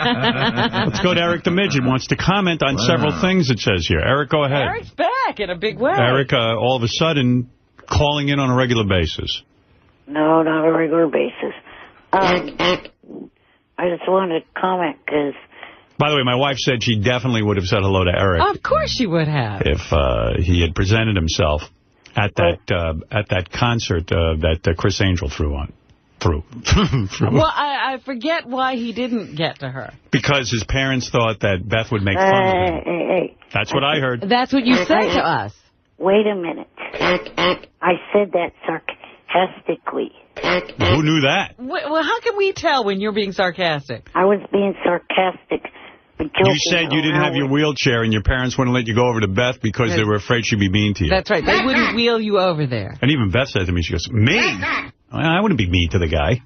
Let's go to Eric the Midget. Wants to comment on several things, it says here. Eric, go ahead. Eric's back in a big way. Eric, all of a sudden, calling in on a regular basis. No, not a regular basis. I just wanted to comment because... By the way, my wife said she definitely would have said hello to Eric. Of course she would have. If he had presented himself at that concert that Chris Angel threw. Well, I forget why he didn't get to her. Because his parents thought that Beth would make fun of him. Hey. That's what I heard. That's what you said to us. Wait a minute. I said that sarcastically. Who knew that? Well, how can we tell when you're being sarcastic? I was being sarcastic. You said you didn't have your wheelchair and your parents wouldn't let you go over to Beth because they were afraid she'd be mean to you. That's right. They wouldn't wheel you over there. And even Beth said to me, she goes, me? I wouldn't be mean to the guy.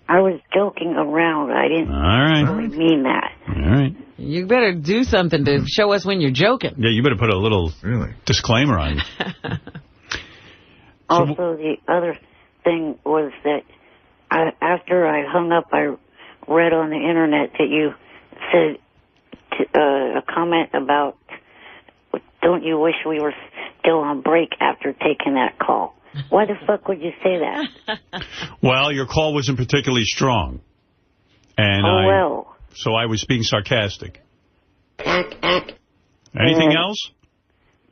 I was joking around. I didn't really mean that. All right. You better do something to show us when you're joking. Yeah, you better put a little disclaimer on you. Also, the other thing was that after I hung up, I read on the internet that you said a comment about, don't you wish we were still on break after taking that call? Why the fuck would you say that? Well, your call wasn't particularly strong. And so I was being sarcastic. Anything else?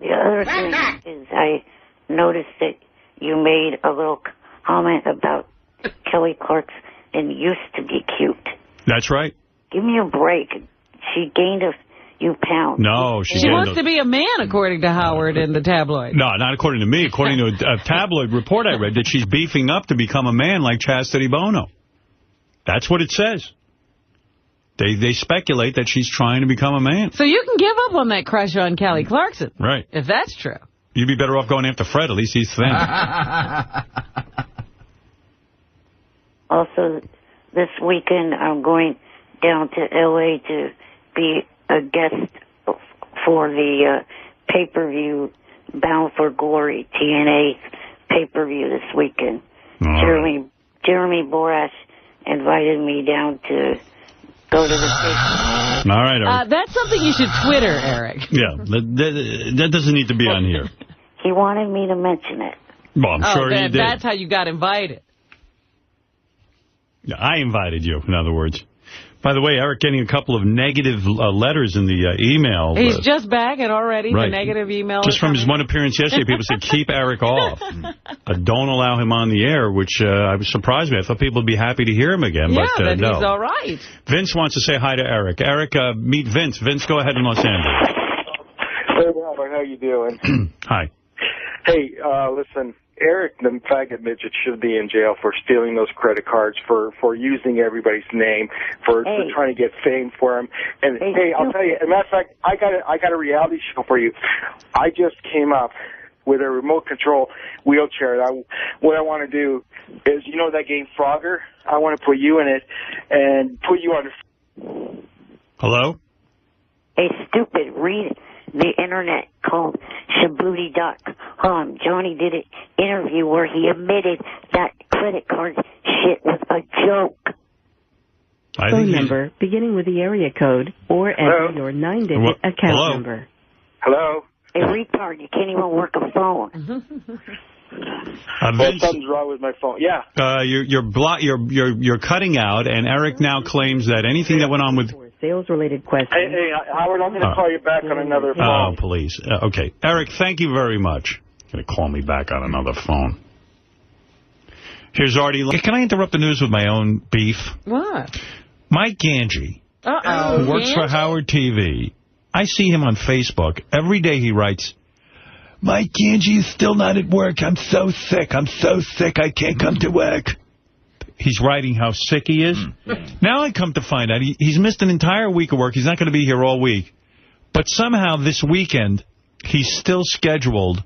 The other thing is I noticed that you made a little comment about Kelly Clarkson used to be cute. That's right. Give me a break. She gained a few pounds. No, she wants to be a man, according to Howard in the tabloid. No, not according to me. According to a tabloid report I read, that she's beefing up to become a man like Chastity Bono. That's what it says. They speculate that she's trying to become a man. So you can give up on that crush on Kelly Clarkson. Right. If that's true. You'd be better off going after Fred. At least he's thin. Also, this weekend I'm going down to L.A. to be a guest for the pay-per-view Bound for Glory TNA pay-per-view this weekend. Jeremy Borash invited me down to go to the station. All right, Eric. That's something you should Twitter, Eric. Yeah, that doesn't need to be on here. He wanted me to mention it. Well, I'm sure he did. That's how you got invited. Yeah, I invited you, in other words. By the way, Eric getting a couple of negative letters in the email. He's just back and already the negative email. Just from his one appearance yesterday, people said, keep Eric off. Don't allow him on the air, which I was surprised me. I thought people would be happy to hear him again. Yeah, but no. he's all right. Vince wants to say hi to Eric. Eric, meet Vince. Vince, go ahead in Los Angeles. Hey, Robert, how you doing? Hi. Hey, listen. Eric, the faggot midget, should be in jail for stealing those credit cards, for using everybody's name, for trying to get fame for him. And hey, I'll tell you, as a matter of fact, I got a reality show for you. I just came up with a remote control wheelchair. What I want to do is, you know that game Frogger? I want to put you in it and put you on. Hello? Hey, stupid, read the internet called Shaboody.com. Johnny did an interview where he admitted that credit card shit was a joke. Phone number beginning with the area code or enter your 9-digit account number. Hello? Hey, retard, you can't even work a phone. Vince, something's wrong with my phone. Yeah. You're cutting out, and Eric now claims that anything that went on with sales-related questions. Hey, Howard, I'm going to call you back on another phone. Oh, please. Okay. Eric, thank you very much. Going to call me back on another phone. Here's Artie. Can I interrupt the news with my own beef? What? Mike Gange, who works for Howard TV. I see him on Facebook. Every day he writes, Mike Gange is still not at work. I'm so sick. I'm so sick. I can't come to work. He's writing how sick he is. Now I come to find out he's missed an entire week of work. He's not going to be here all week. But somehow this weekend, he's still scheduled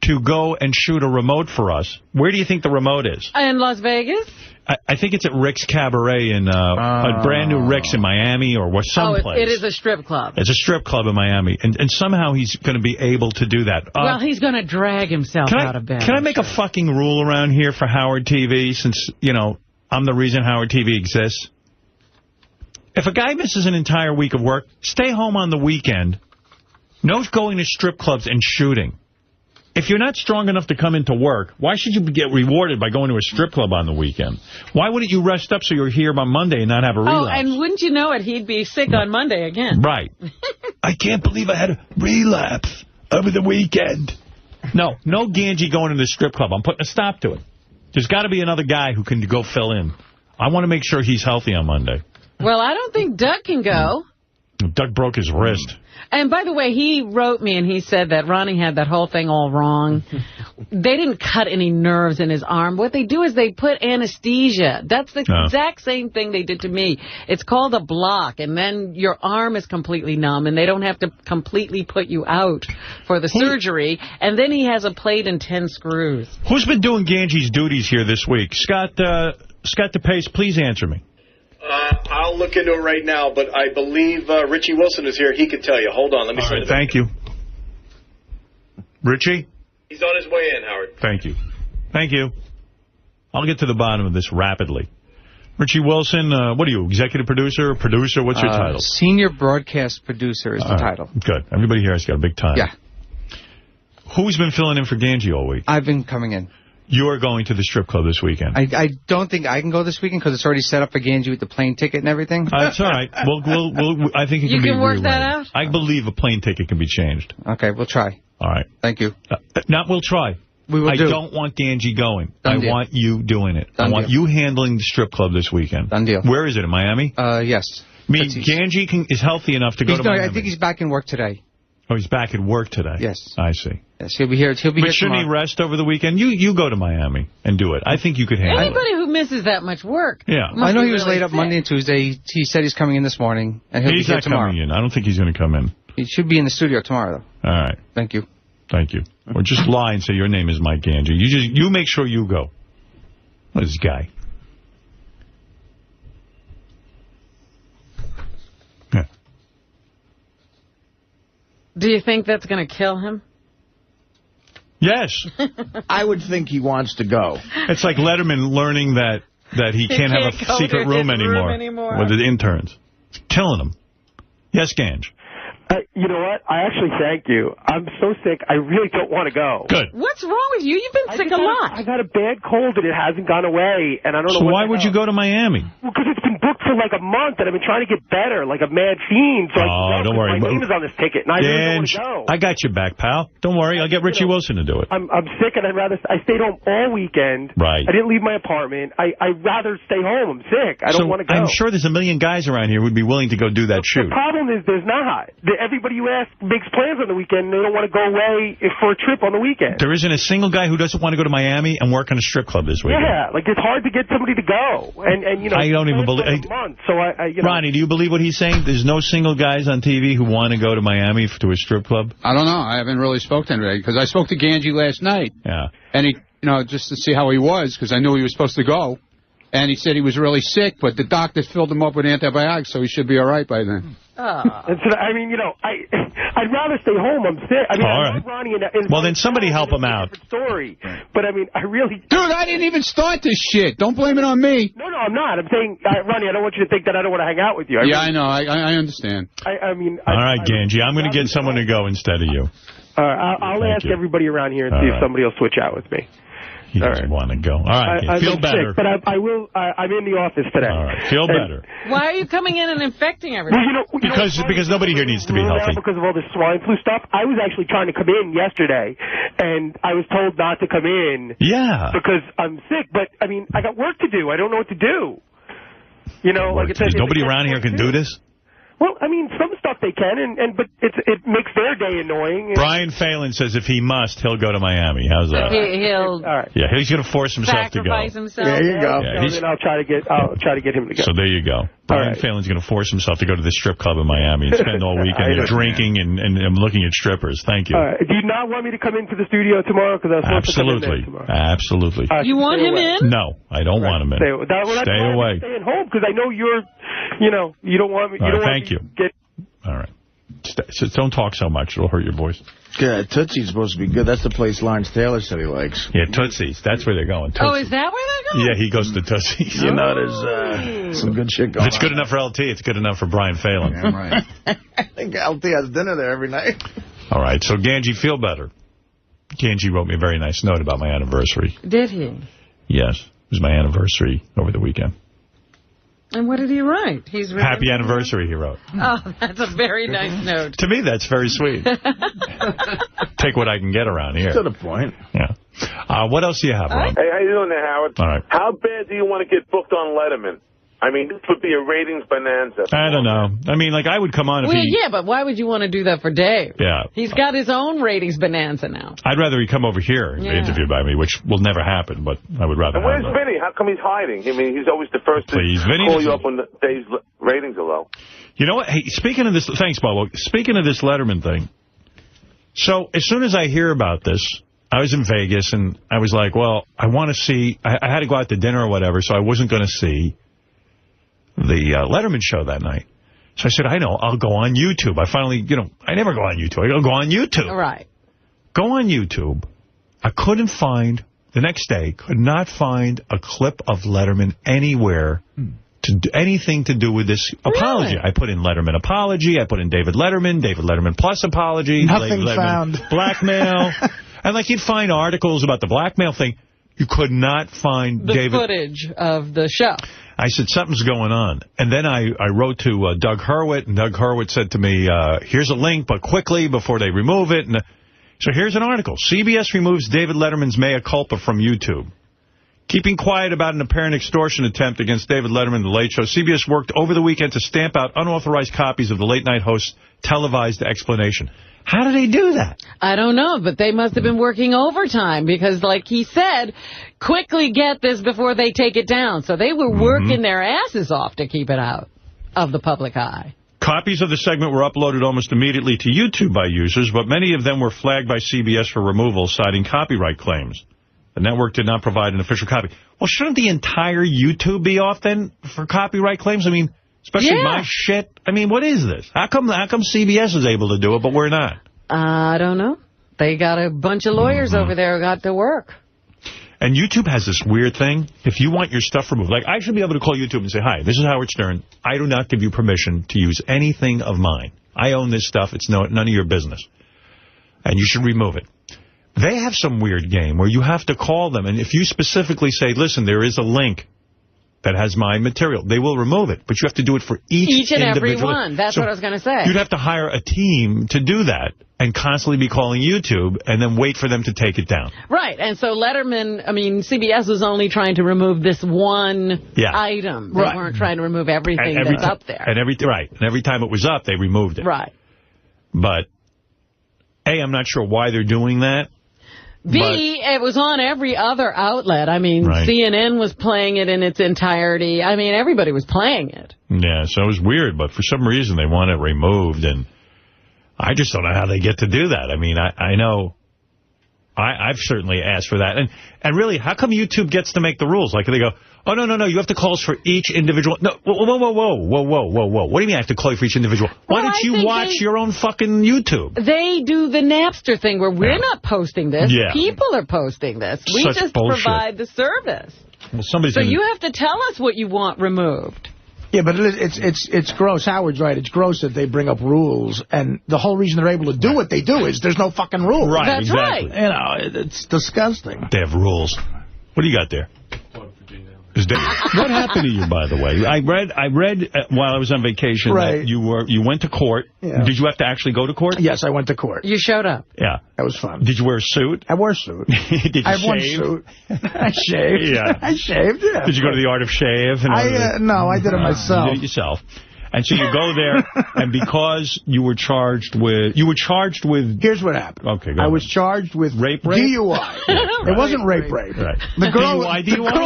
to go and shoot a remote for us. Where do you think the remote is? In Las Vegas? I think it's at Rick's Cabaret in a brand new Rick's in Miami or someplace. It is a strip club. It's a strip club in Miami. And somehow he's going to be able to do that. Well, he's going to drag himself out of bed. Can I make a fucking rule around here for Howard TV since, you know, I'm the reason Howard TV exists? If a guy misses an entire week of work, stay home on the weekend. No going to strip clubs and shooting. If you're not strong enough to come into work, why should you get rewarded by going to a strip club on the weekend? Why wouldn't you rest up so you're here on Monday and not have a relapse? Oh, and wouldn't you know it, he'd be sick on Monday again. Right. I can't believe I had a relapse over the weekend. No Gange going to the strip club. I'm putting a stop to it. There's got to be another guy who can go fill in. I want to make sure he's healthy on Monday. Well, I don't think Doug can go. Doug broke his wrist. And by the way, he wrote me and he said that Ronnie had that whole thing all wrong. They didn't cut any nerves in his arm. What they do is they put anesthesia. That's the exact same thing they did to me. It's called a block, and then your arm is completely numb, and they don't have to completely put you out for the surgery. And then he has a plate and 10 screws. Who's been doing Gange's duties here this week? Scott DePace, please answer me. I'll look into it right now, but I believe Richie Wilson is here. He could tell you. Hold on. Let me see. Thank you. Richie? He's on his way in, Howard. Thank you. Thank you. I'll get to the bottom of this rapidly. Richie Wilson, what are you, executive producer or producer? What's your title? Senior broadcast producer is the title. Good. Everybody here has got a big title. Yeah. Who's been filling in for Gange all week? I've been coming in. You're going to the strip club this weekend. I don't think I can go this weekend because it's already set up for Gange with the plane ticket and everything. That's all right. We'll I think it can be You can work that out? I believe a plane ticket can be changed. Okay, we'll try. All right. Thank you. We'll try. We will I don't want Gange going. Done deal. Want you doing it. I want you handling the strip club this weekend. Done deal. Where is it, in Miami? Yes. Gange is healthy enough to go to Miami. I think he's back in work today. Oh, he's back at work today. Yes. I see. Yes, he'll be here. But shouldn't he rest over the weekend? You go to Miami and do it. I think you could handle it. Anybody who misses that much work. Yeah. I know he was laid up Monday and Tuesday. He said he's coming in this morning, and he'll be here tomorrow. He's not coming in. I don't think he's going to come in. He should be in the studio tomorrow, though. All right. Thank you. Thank you. Or just lie and say your name is Mike Gange. You make sure you go. What is this guy? Yeah. Do you think that's going to kill him? Yes. I would think he wants to go. It's like Letterman learning that he can't have a secret room anymore with the interns. It's killing him. Yes, Gange. You know what? I actually thank you. I'm so sick, I really don't want to go. Good. What's wrong with you? You've been sick a lot. I got a bad cold and it hasn't gone away, and I don't know So why would you go to Miami? Well, because it's been booked for like a month, and I've been trying to get better, like a mad fiend. So don't worry. My name is on this ticket, and I really don't want to go. I got your back, pal. Don't worry. I'll get Richie Wilson to do it. I'm sick, and I stayed home all weekend. Right. I didn't leave my apartment. I'd rather stay home. I'm sick. I don't want to go. I'm sure there's a million guys around here who would be willing to go do that shoot. The problem is there's not. Everybody you ask makes plans on the weekend, and they don't want to go away for a trip on the weekend. There isn't a single guy who doesn't want to go to Miami and work on a strip club this weekend. Yeah, like it's hard to get somebody to go. And you know, I don't even believe. Ronnie, do you believe what he's saying? There's no single guys on TV who want to go to Miami to a strip club? I don't know. I haven't really spoken to anybody because I spoke to Gange last night. Yeah. And he, just to see how he was because I knew he was supposed to go. And he said he was really sick, but the doctor filled him up with antibiotics, so he should be all right by then. And so, I mean, I'd rather stay home. I'm sick. I mean, I love Ronnie. Well, then somebody help him out. Story. But, I mean, I really... Dude, I didn't even start this shit. Don't blame it on me. No, I'm not. I'm saying, Ronnie, I don't want you to think that I don't want to hang out with you. I know. I understand. I mean... All right, Gange, I'm going to get someone to go instead of you. All right, I'll ask everybody around here and see if somebody will switch out with me. He doesn't want to go. All right, feel better. Sick, but I will. I'm in the office today. All right, feel better. Why are you coming in and infecting everybody? Well, because nobody here needs to be healthy. Because of all this swine flu stuff, I was actually trying to come in yesterday, and I was told not to come in. Yeah. Because I'm sick, but I mean, I got work to do. I don't know what to do. Like it says, nobody around here can do this. Well, I mean, some stuff they can, but it makes their day annoying. Brian Phelan says if he must, he'll go to Miami. How's that? He'll Yeah, he's going to force himself to go. Sacrifice himself. There you go. Yeah, then I'll try to get him to go. So there you go. Brian Phelan's going to force himself to go to the strip club in Miami and spend all weekend drinking and looking at strippers. Thank you. Do you not want me to come into the studio tomorrow? Because I was supposed to come in there tomorrow. Absolutely. You want him in? No, I don't want him in. Stay away. Staying home because I know you don't want me. All right, thank you. Get all right. So don't talk so much. It'll hurt your voice. Good. Tootsie's supposed to be good. That's the place Lawrence Taylor said he likes. Yeah, Tootsie's. That's where they're going. Tootsie's. Oh, is that where they're going? Yeah, he goes to Tootsie's. You know, there's some good shit going on. If it's good enough for LT, it's good enough for Brian Phelan. Yeah, right. I think LT has dinner there every night. All right, so Gange, feel better. Gange wrote me a very nice note about my anniversary. Did he? Yes, it was my anniversary over the weekend. And what did he write? Happy anniversary, he wrote. Oh, that's a very nice note. To me, that's very sweet. Take what I can get around here. To the point. Yeah. What else do you have, Rob? Hey, how you doing there, Howard? All right. How bad do you want to get booked on Letterman? I mean, this would be a ratings bonanza. I don't know. I mean, like, I would come on if he... Yeah, but why would you want to do that for Dave? Yeah. He's got his own ratings bonanza now. I'd rather he come over here and be interviewed by me, which will never happen, but I would rather And where's Vinny? How come he's hiding? I mean, he's always the first to call you up when Dave's ratings are low. You know what? Hey, speaking of this... Thanks, Bobo. Speaking of this Letterman thing, so as soon as I hear about this, I was in Vegas, and I was like, well, I want to see... I had to go out to dinner or whatever, so I wasn't going to see the Letterman show that night. So I said, I know, I'll go on YouTube. I finally, I never go on YouTube. I go on YouTube. Right. Go on YouTube. I couldn't find, the next day, could not find a clip of Letterman anywhere to do anything to do with this apology. I put in Letterman apology. I put in David Letterman plus apology. Nothing found. Blackmail. And like you'd find articles about the blackmail thing. You could not find the footage of the show. I said, something's going on. And then I wrote to Doug Hurwitz, and Doug Hurwitz said to me, here's a link, but quickly before they remove it. And so here's an article. CBS removes David Letterman's mea culpa from YouTube. Keeping quiet about an apparent extortion attempt against David Letterman, The Late Show, CBS worked over the weekend to stamp out unauthorized copies of the late-night host's televised explanation. How do they do that? I don't know, but they must have been working overtime because, like he said, quickly get this before they take it down. So they were working their asses off to keep it out of the public eye. Copies of the segment were uploaded almost immediately to YouTube by users, but many of them were flagged by CBS for removal, citing copyright claims. The network did not provide an official copy. Well, shouldn't the entire YouTube be off then for copyright claims? I mean, especially my shit. I mean, what is this? How come CBS is able to do it, but we're not? I don't know. They got a bunch of lawyers over there who got to work. And YouTube has this weird thing. If you want your stuff removed, like I should be able to call YouTube and say, hi, this is Howard Stern. I do not give you permission to use anything of mine. I own this stuff. It's none of your business. And you should remove it. They have some weird game where you have to call them. And if you specifically say, listen, there is a link that has my material, they will remove it. But you have to do it for each and individual. every one. That's what I was going to say. You'd have to hire a team to do that and constantly be calling YouTube and then wait for them to take it down. Right. And so CBS was only trying to remove this one item. They weren't trying to remove everything that's up there. And every time it was up, they removed it. Right. But, A, I'm not sure why they're doing that. B, it was on every other outlet. I mean, CNN was playing it in its entirety. I mean, everybody was playing it. Yeah, so it was weird, but for some reason they want it removed, and I just don't know how they get to do that. I mean, I know I've certainly asked for that. And really, how come YouTube gets to make the rules? Like, they go, oh, no, you have to call us for each individual. No, whoa. What do you mean I have to call you for each individual? Why don't you watch your own fucking YouTube? They do the Napster thing where we're not posting this. Yeah. People are posting this. We just provide the service. Well, so you have to tell us what you want removed. Yeah, but it's gross. Howard's right. It's gross that they bring up rules, and the whole reason they're able to do what they do is there's no fucking rules. Right, That's exactly. right. It's disgusting. They have rules. What do you got there? What happened to you, by the way? I read while I was on vacation that you went to court. Yeah. Did you have to actually go to court? Yes, I went to court. You showed up. Yeah. That was fun. Did you wear a suit? I wore a suit. Did you shave? I have one suit. I shaved. Yeah. I shaved, yeah. Did you go to the Art of Shave? No, I did it myself. You did it yourself. And so you go there, and because you were charged with... Here's what happened. Okay, I was charged with rape? DUI. It wasn't rape. Right. The girl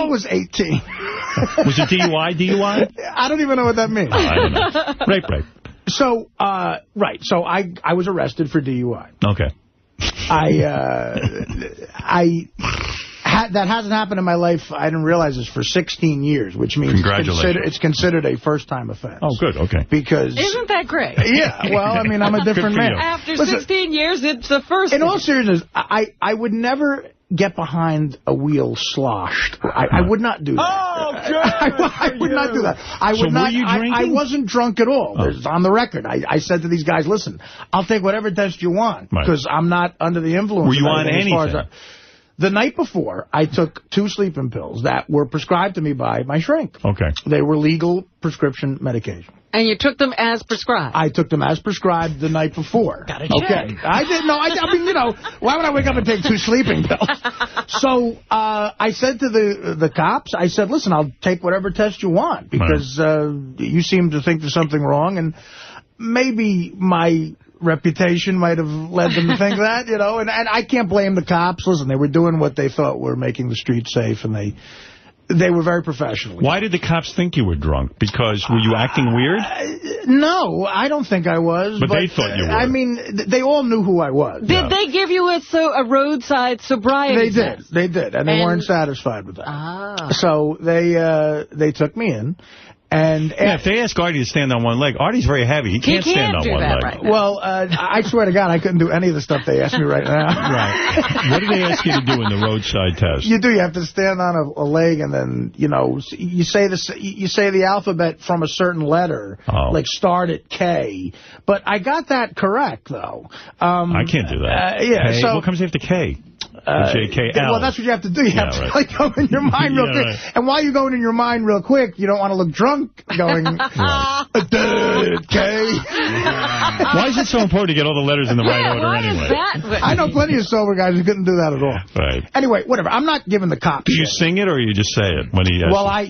was 18. Was it DUI? I don't even know what that means. I don't know. Rape. So, So I was arrested for DUI. Okay. I That hasn't happened in my life, I didn't realize this, for 16 years, which means it's considered a first-time offense. Oh, good, okay. Because... Isn't that great? Yeah, well, I mean, I'm a different man. After 16 years, it's the first... In all seriousness, I would never get behind a wheel sloshed. I would not do that. Oh, good. I would not do that. Were you drinking? I wasn't drunk at all. It's on the record. I said to these guys, listen, I'll take whatever test you want, because I'm not under the influence. Were you on anything? The night before, I took 2 sleeping pills that were prescribed to me by my shrink. Okay. They were legal prescription medication. And you took them as prescribed? I took them as prescribed the night before. Got it. Okay. I didn't know. I mean, you know, why would I wake up and take 2 sleeping pills? So I said to the cops, I said, listen, I'll take whatever test you want, because you seem to think there's something wrong, and maybe my reputation might have led them to think that, you know, and I can't blame the cops. Listen, they were doing what they thought were making the streets safe, and they were very professional. Why did the cops think you were drunk? Because were you acting weird? No, I don't think I was. But they thought you were. I mean, they all knew who I was. Did they give you a roadside sobriety test? They did, and they weren't satisfied with that. Ah. So they took me in. And if they ask Artie to stand on one leg, Artie's very heavy. He can't stand on one leg. Right, well, I swear to God, I couldn't do any of the stuff they asked me right now. Right. What do they ask you to do in the roadside test? You have to stand on a leg, and then, you know, you say the alphabet from a certain letter, like start at K. But I got that correct, though. I can't do that. Yeah. K? So what comes after K? J-K-L. Well, that's what you have to do. You have to like, go in your mind real quick. Right. And while you're going in your mind real quick, you don't want to look drunk going, K. Why is it so important to get all the letters in the right order anyway? I know plenty of sober guys who couldn't do that at all. Right. Anyway, whatever. I'm not giving the cops Do you sing it, or you just say it? When he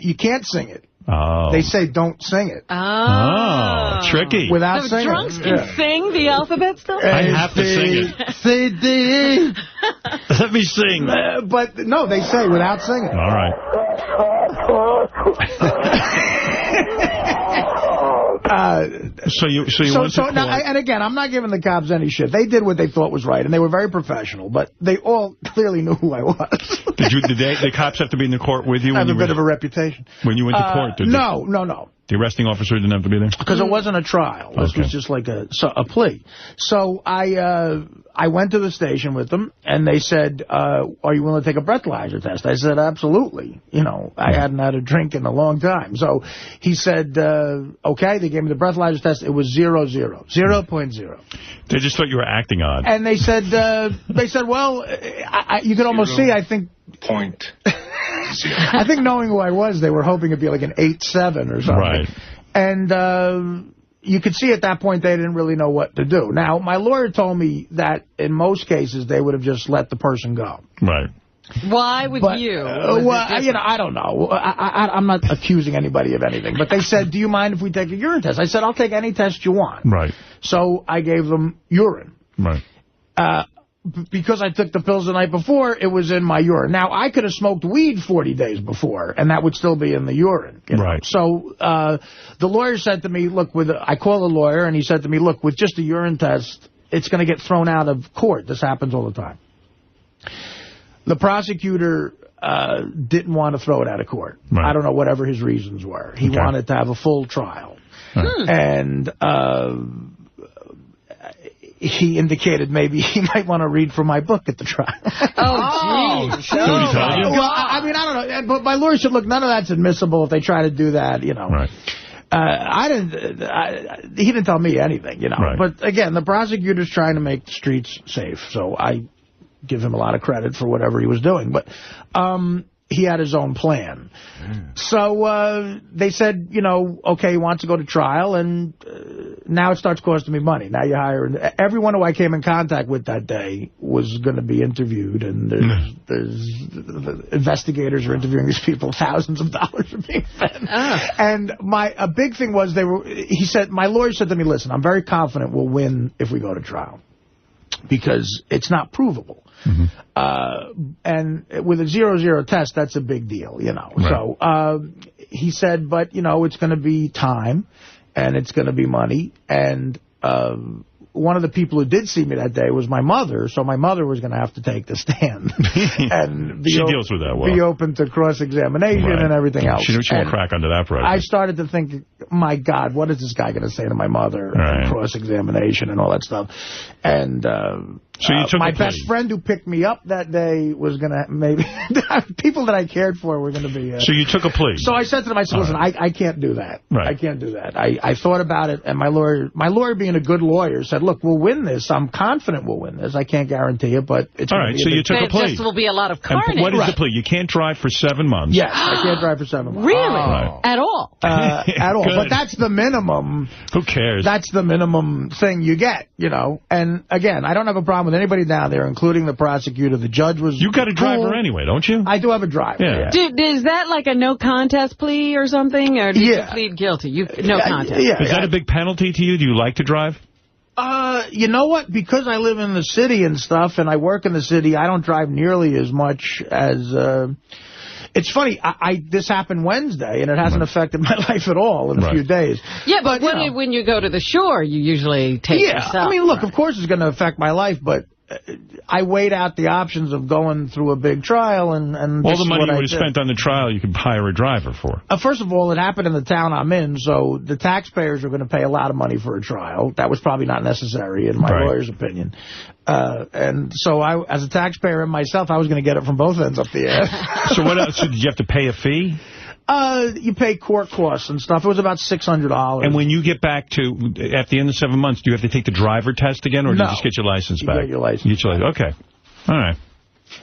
you can't sing it. Oh. They say don't sing it. Oh, tricky. Without so singing drunks can sing the alphabet still? I have to sing it. C, D. Let me sing. But no, they say without singing. All right. And again, I'm not giving the cops any shit. They did what they thought was right, and they were very professional, but they all clearly knew who I was. Did the cops have to be in the court with you? I have a bit of a reputation. When you went to court? No. The arresting officer didn't have to be there? Because it wasn't a trial. This was just like a plea. So I went to the station with them, and they said, are you willing to take a breathalyzer test? I said, absolutely. You know, I hadn't had a drink in a long time. So he said, okay. They gave me the breathalyzer test. It was 0.0. They just thought you were acting odd. And they said, well, you could almost see, I think... Point. I think knowing who I was, they were hoping it'd be like an 8.7 or something. Right. And you could see at that point they didn't really know what to do. Now, my lawyer told me that in most cases they would have just let the person go. Right. Why would you? Well, you know, I don't know. I'm not accusing anybody of anything. But they said, do you mind if we take a urine test? I said, I'll take any test you want. Right. So I gave them urine. Right. Because I took the pills the night before, it was in my urine. Now, I could have smoked weed 40 days before, and that would still be in the urine. You know? Right. So the lawyer said to me, look, I called the lawyer, and he said to me, look, with just a urine test, it's going to get thrown out of court. This happens all the time. The prosecutor didn't want to throw it out of court. Right. I don't know whatever his reasons were. He wanted to have a full trial. And... he indicated maybe he might want to read from my book at the trial. Oh, geez. Well, I mean, I don't know. But my lawyer said, look, none of that's admissible if they try to do that, you know. Right. He didn't tell me anything, you know. Right. But, again, the prosecutor's trying to make the streets safe. So I give him a lot of credit for whatever he was doing. But he had his own plan. So they said, you know, okay, he wants to go to trial, and now it starts costing me money. Now you hire... Everyone who I came in contact with that day was going to be interviewed, and there's investigators are interviewing these people. Thousands of dollars are being spent. And a big thing was my lawyer said to me, listen, I'm very confident we'll win if we go to trial, because it's not provable. And with a 0.0 test, that's a big deal, you know. Right. So he said, but, you know, it's going to be time, and it's going to be money, and one of the people who did see me that day was my mother, so my mother was going to have to take the stand. And she deals with that well. Be open to cross-examination and everything else. She won't crack under that pressure. I started to think, my God, what is this guy going to say to my mother? And cross-examination and all that stuff. And so you took my best friend who picked me up that day was going to maybe... people that I cared for were going to be... so you took a plea. So I said to them, I said, listen, I can't do that. I can't do that. I thought about it, and my lawyer being a good lawyer, said, look, we'll win this. I'm confident we'll win this. I can't guarantee it, but it's all right, so you took a plea. There just will be a lot of carnage. And what is the plea? You can't drive for 7 months. Yes, I can't drive for 7 months. Really? At all? At all. But that's the minimum. Who cares? That's the minimum thing you get, you know. And, again, I don't have a problem with anybody down there, including the prosecutor. The judge was You got a driver anyway, don't you? I do have a driver. Yeah. Is that like a no contest plea or something? Or did you plead guilty? No contest. Is that a big penalty to you? Do you like to drive? You know what? Because I live in the city and stuff, and I work in the city, I don't drive nearly as much as... It's funny, this happened Wednesday, and it hasn't affected my life at all in a few days. Yeah, but when you go to the shore, you usually take yourself. I mean, look, of course it's going to affect my life, but I weighed out the options of going through a big trial. And all the money you would have spent on the trial, you could hire a driver for. First of all, it happened in the town I'm in, so the taxpayers are going to pay a lot of money for a trial. That was probably not necessary, in my lawyer's opinion. And so, as a taxpayer and myself, I was going to get it from both ends up the ass. So what else? So did you have to pay a fee? You pay court costs and stuff. It was about $600. And when you get back to, at the end of 7 months, do you have to take the driver test again, or do you just get your license back? You get your license. You get your license. Okay. All right.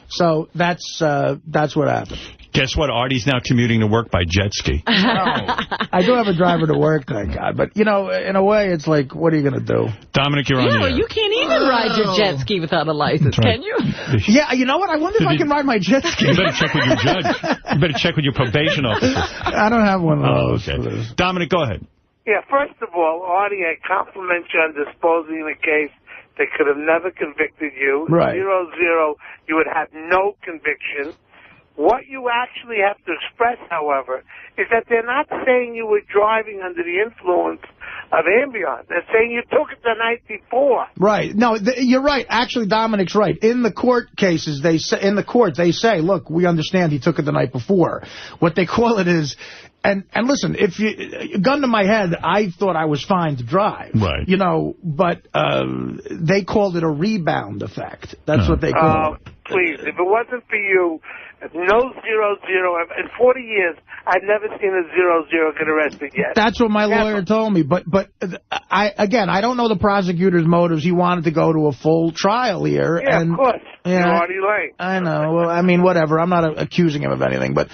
So that's what happened. Guess what? Artie's now commuting to work by jet ski. I do have a driver to work, thank God. But, you know, in a way, it's like, what are you going to do? Dominic, you're on the air. You can't even ride your jet ski without a license, can you? Yeah, you know what? I wonder if I can ride my jet ski. You better check with your judge. You better check with your probation officer. I don't have one of those. Okay. Dominic, go ahead. Yeah, first of all, Artie, I compliment you on disposing of a case that could have never convicted you. Right. 0-0, you would have no conviction. What you actually have to express, however, is that they're not saying you were driving under the influence of Ambien. They're saying you took it the night before. Right. No, you're right. Actually, Dominic's right. In the court cases, they say, look, we understand he took it the night before. What they call it is... And listen, if you gun to my head, I thought I was fine to drive. Right. You know, but they called it a rebound effect. That's what they call it. Please, if it wasn't for you, no 0-0. In 40 years, I've never seen a 0-0 get arrested yet. That's what my lawyer told me. But I don't know the prosecutor's motives. He wanted to go to a full trial here. Yeah, of course. Yeah, you're already late. I know. Well, I mean, whatever. I'm not accusing him of anything. But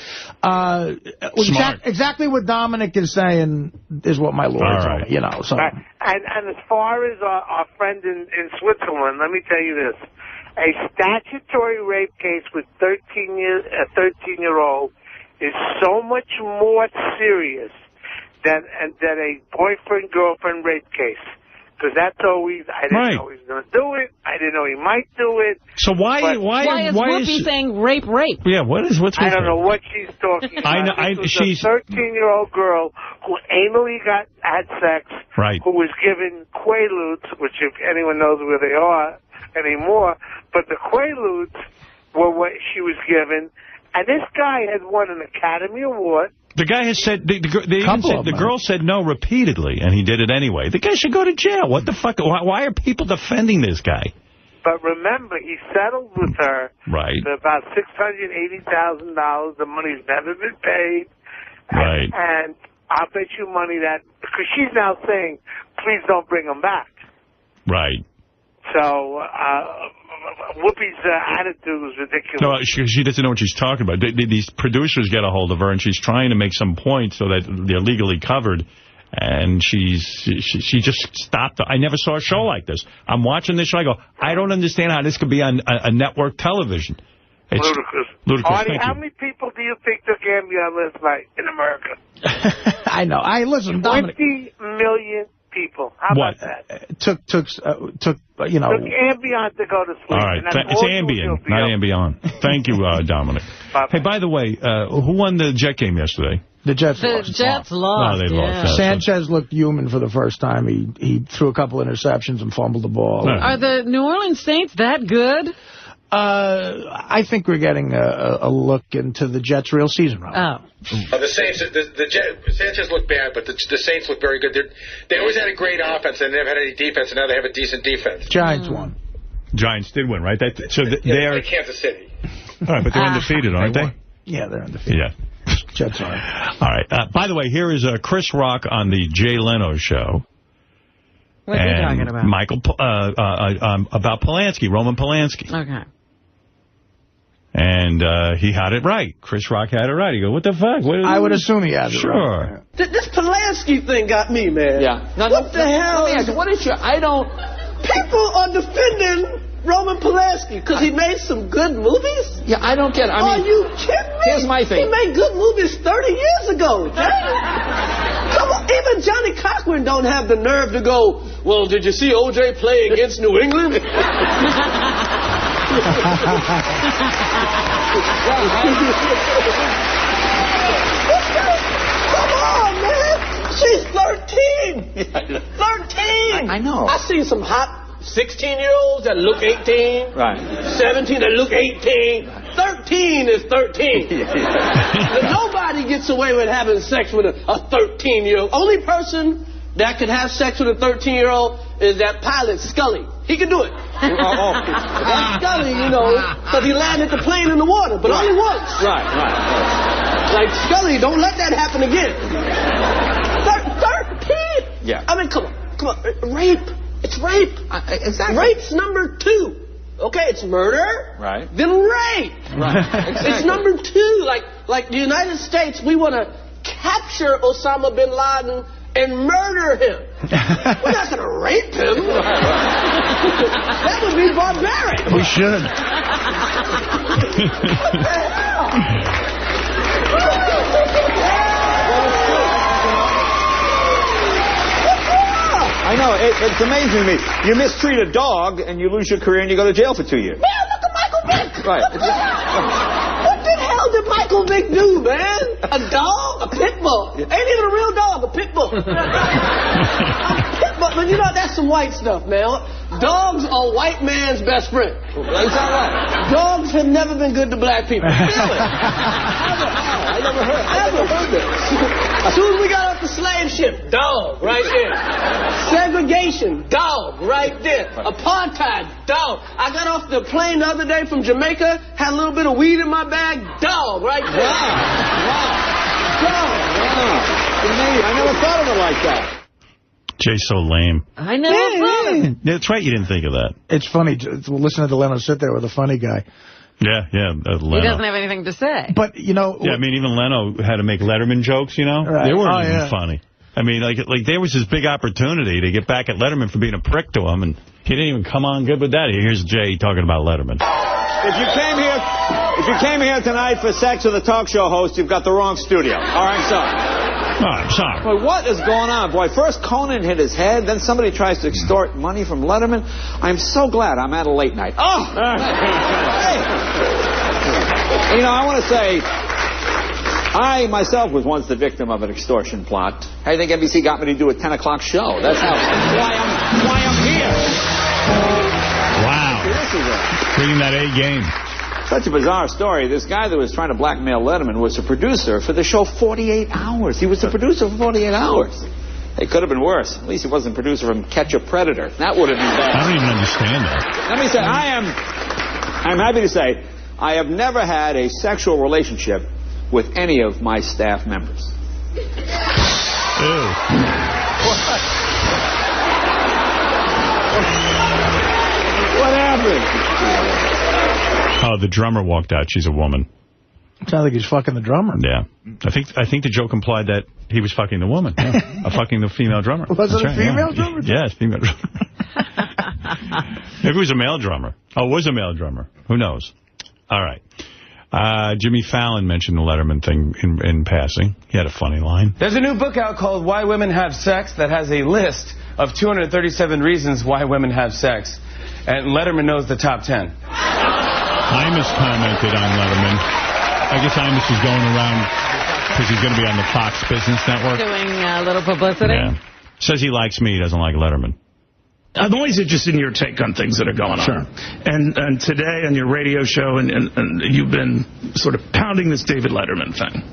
exactly what Dominic is saying is what my lawyer told me. You know. So. And as far as our friend in Switzerland, let me tell you this. A statutory rape case with a 13-year-old is so much more serious than a boyfriend-girlfriend rape case. Because that's always, I didn't know he was going to do it. I didn't know he might do it. So why is Whoopi saying rape? Yeah, what's I don't know what she's talking about. She's a 13-year-old girl who anally had sex, who was given Quaaludes, which if anyone knows where they are anymore, but the Quaaludes were what she was given, and this guy had won an Academy Award. The guy has said, the girl said no repeatedly, and he did it anyway. The guy should go to jail. What the fuck? Why are people defending this guy? But remember, he settled with her for about $680,000. The money's never been paid. Right. And I'll bet you money that, because she's now saying, please don't bring him back. Right. So, Whoopi's attitude was ridiculous. No, she doesn't know what she's talking about. These producers get a hold of her, and she's trying to make some point so that they're legally covered. And she just stopped. I never saw a show like this. I'm watching this show. I go, I don't understand how this could be on a network television. It's ludicrous. Artie, how many people do you think took Ambien last night in America? I know. Listen, Dominic. 20 million people. How about that? Took you know. Took Ambien to go to sleep. All right. It's Ambien, not Ambien. Thank you, Dominic. Hey, by the way, who won the Jet game yesterday? The Jets lost. The Jets lost. No, they lost. Sanchez looked human for the first time. He threw a couple interceptions and fumbled the ball. Are the New Orleans Saints that good? I think we're getting a look into the Jets' real season run. The Saints, the Sanchez look bad, but the Saints look very good. They always had a great offense. They never had any defense, and now they have a decent defense. Giants won. Giants did win, right? They are Kansas City. All right, but they're undefeated, aren't they? Yeah, they're undefeated. Yeah. Jets are. All right. By the way, here is Chris Rock on the Jay Leno show. What are you talking about? Michael, about Polanski, Roman Polanski. Okay. And he had it right. Chris Rock had it right. He goes, what the fuck? I would assume he had it right. Sure. This Polanski thing got me, man. Yeah. What the hell? What is your... People are defending Roman Polanski because he made some good movies? Yeah, I don't get it. Are you kidding me? Here's my thing. He made good movies 30 years ago. Come on, even Johnny Cochran don't have the nerve to go, well, did you see O.J. play against New England? Come on, man. She's 13. 13. I know. I seen some hot 16-year-olds that look 18. Right. 17 that look 18. 13 is 13. Nobody gets away with having sex with a 13-year-old. Only person that can have sex with a 13-year-old is that pilot, Scully. He can do it. That's Scully, you know, because he landed the plane in the water, but only once. Right. Like, Scully, don't let that happen again. 13? Yeah. I mean, come on. Rape. It's rape. Exactly. Rape's number 2. Okay, it's murder. Right. Then rape. Right. Exactly. It's number 2. Like the United States, we want to capture Osama bin Laden and murder him. We're not going to rape him. That would be barbaric. We should. What the I know, it's amazing to me. You mistreat a dog and you lose your career and you go to jail for 2 years. Man, look at Michael Vick. Right. What the hell did Michael Vick do, man? A dog? A pit bull? Ain't even a real dog, a pit bull. A pit bull. But you know, that's some white stuff, man. Dogs are white man's best friend. Is that right? Dogs have never been good to black people. Really? I never heard that. As soon as we got off the slave ship, dog, right there. Segregation, dog, right there. Apartheid, dog. I got off the plane the other day from Jamaica, had a little bit of weed in my bag, dog, right there. Wow. Dog. I never thought of it like that. Jay's so lame. I know. That's right, you didn't think of that. It's funny to listen to Leno sit there with a funny guy. Yeah, Leno. He doesn't have anything to say. But, you know... Yeah, I mean, even Leno had to make Letterman jokes, you know? Right. They weren't even funny. I mean, like there was this big opportunity to get back at Letterman for being a prick to him, and he didn't even come on good with that. Here's Jay talking about Letterman. If you came here tonight for sex with a talk show host, you've got the wrong studio. All right, I'm sorry. Oh, I'm sorry. Boy, what is going on? Boy, first Conan hit his head, then somebody tries to extort money from Letterman. I'm so glad I'm at a late night. Oh! Hey! You know, I want to say, I myself was once the victim of an extortion plot. I think NBC got me to do a 10 o'clock show. That's why I'm here. Wow. Bringing that A game. Such a bizarre story. This guy that was trying to blackmail Letterman was a producer for the show 48 Hours. He was the producer for 48 Hours. It could have been worse. At least he wasn't producer from Catch a Predator. That would have been bad. I don't even understand that. Let me say, I'm happy to say, I have never had a sexual relationship with any of my staff members. Ew. What happened? Oh, the drummer walked out. She's a woman. Sounds like he's fucking the drummer. Yeah. I think the joke implied that he was fucking the woman. Yeah. Fucking the female drummer. Was it a female drummer? Yes, female drummer. Maybe it was a male drummer. Oh, it was a male drummer. Who knows? All right. Jimmy Fallon mentioned the Letterman thing in passing. He had a funny line. There's a new book out called Why Women Have Sex that has a list of 237 reasons why women have sex. And Letterman knows the top 10. Imus commented on Letterman. I guess Imus is going around because he's going to be on the Fox Business Network. Doing a little publicity? Yeah. Says he likes me, he doesn't like Letterman. I'm always interested in your take on things that are going on. Sure. And today on your radio show, and you've been sort of pounding this David Letterman thing.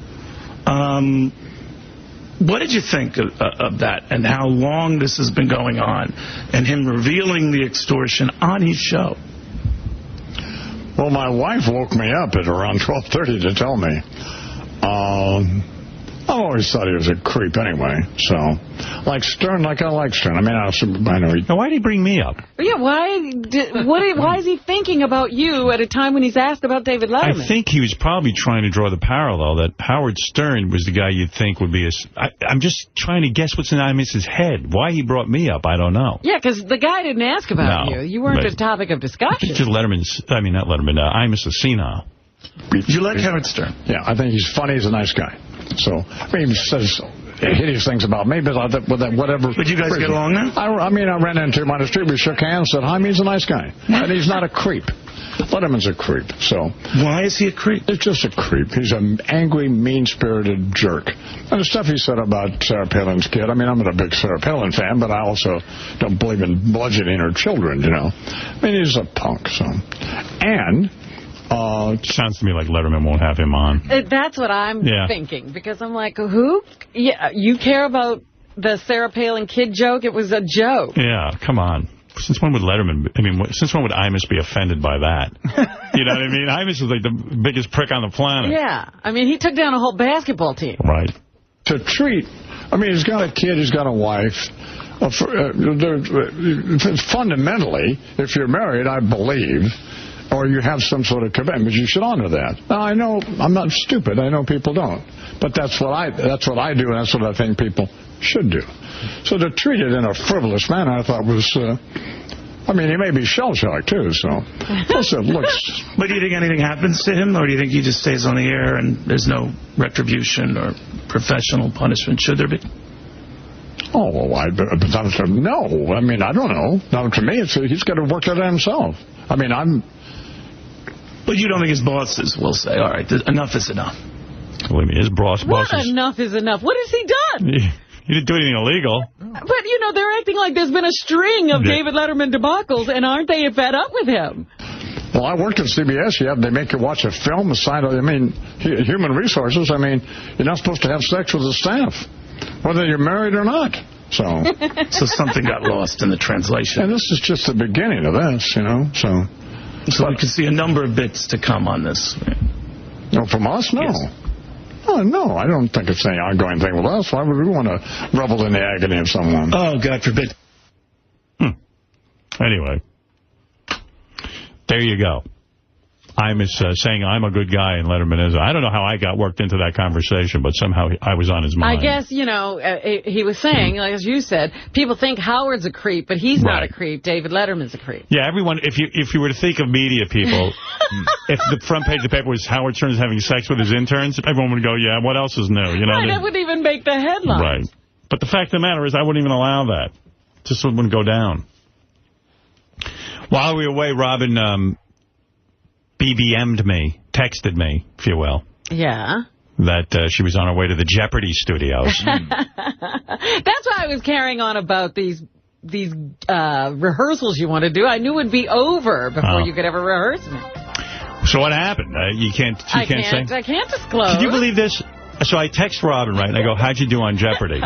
What did you think of that, and how long this has been going on, and him revealing the extortion on his show? Well, my wife woke me up at around 12:30 to tell me. I always thought he was a creep anyway, so. Like Stern, I like Stern. I mean, I know he... Now, why did he bring me up? Yeah, why is he thinking about you at a time when he's asked about David Letterman? I think he was probably trying to draw the parallel that Howard Stern was the guy you'd think would be I'm just trying to guess what's in Imus's head. Why he brought me up, I don't know. Yeah, because the guy didn't ask about you. You weren't a topic of discussion. Just Imus is senile. You like Howard Stern? Yeah, I think he's funny. He's a nice guy. So, I mean, he says hideous things about me, but whatever. But you guys get along now? I ran into him on the street. We shook hands, said hi. He's a nice guy. And he's not a creep. Letterman's a creep, so. Why is he a creep? It's just a creep. He's an angry, mean-spirited jerk. And the stuff he said about Sarah Palin's kid, I mean, I'm not a big Sarah Palin fan, but I also don't believe in bludgeoning her children, you know. I mean, he's a punk, so. And... sounds to me like Letterman won't have him on. That's what I'm thinking, because I'm like, who? Yeah, you care about the Sarah Palin kid joke? It was a joke. Yeah, come on. Since when would since when would Imus be offended by that? You know what I mean? Imus is like the biggest prick on the planet. Yeah, I mean, he took down a whole basketball team. Right. To treat, I mean, he's got a kid, he's got a wife. Fundamentally, if you're married, I believe, or you have some sort of commitment, you should honor that. Now, I know I'm not stupid. I know people don't. But that's what I do, and that's what I think people should do. So to treat it in a frivolous manner, I thought was, I mean, he may be shell-shocked, too, so. Plus it looks... But do you think anything happens to him, or do you think he just stays on the air and there's no retribution or professional punishment? Should there be? Oh, well, no. I mean, I don't know. Now, to me, he's got to work that out himself. I mean, But you don't think his bosses will say, all right, enough is enough? Believe me, his bosses... What enough is enough? What has he done? He didn't do anything illegal. But, you know, they're acting like there's been a string of David Letterman debacles, and aren't they fed up with him? Well, I worked at CBS. They make you watch a film. Human resources. I mean, you're not supposed to have sex with the staff, whether you're married or not. So something got lost in the translation. And this is just the beginning of this, you know. So we can see a number of bits to come on this. No, from us? No. Yes. Oh, no, I don't think it's any ongoing thing with us. Why would we want to revel in the agony of someone? Oh, God forbid. Anyway, there you go. Imus saying I'm a good guy and Letterman is. I don't know how I got worked into that conversation, but somehow I was on his mind. I guess, you know, he was saying, like as you said, people think Howard's a creep, but he's not a creep. David Letterman's a creep. Yeah, everyone, if you were to think of media people, if the front page of the paper was Howard Stern's having sex with his interns, everyone would go, yeah, what else is new? You know, that wouldn't even make the headlines. Right. But the fact of the matter is I wouldn't even allow that. Just wouldn't go down. While we were away, Robin... BBM'd me, texted me, if you will. Yeah. That she was on her way to the Jeopardy studios. That's why I was carrying on about these rehearsals you want to do. I knew it would be over before you could ever rehearse them. So what happened? You can't say? I can't disclose. Can you believe this? So I text Robin, right, and I go, how'd you do on Jeopardy?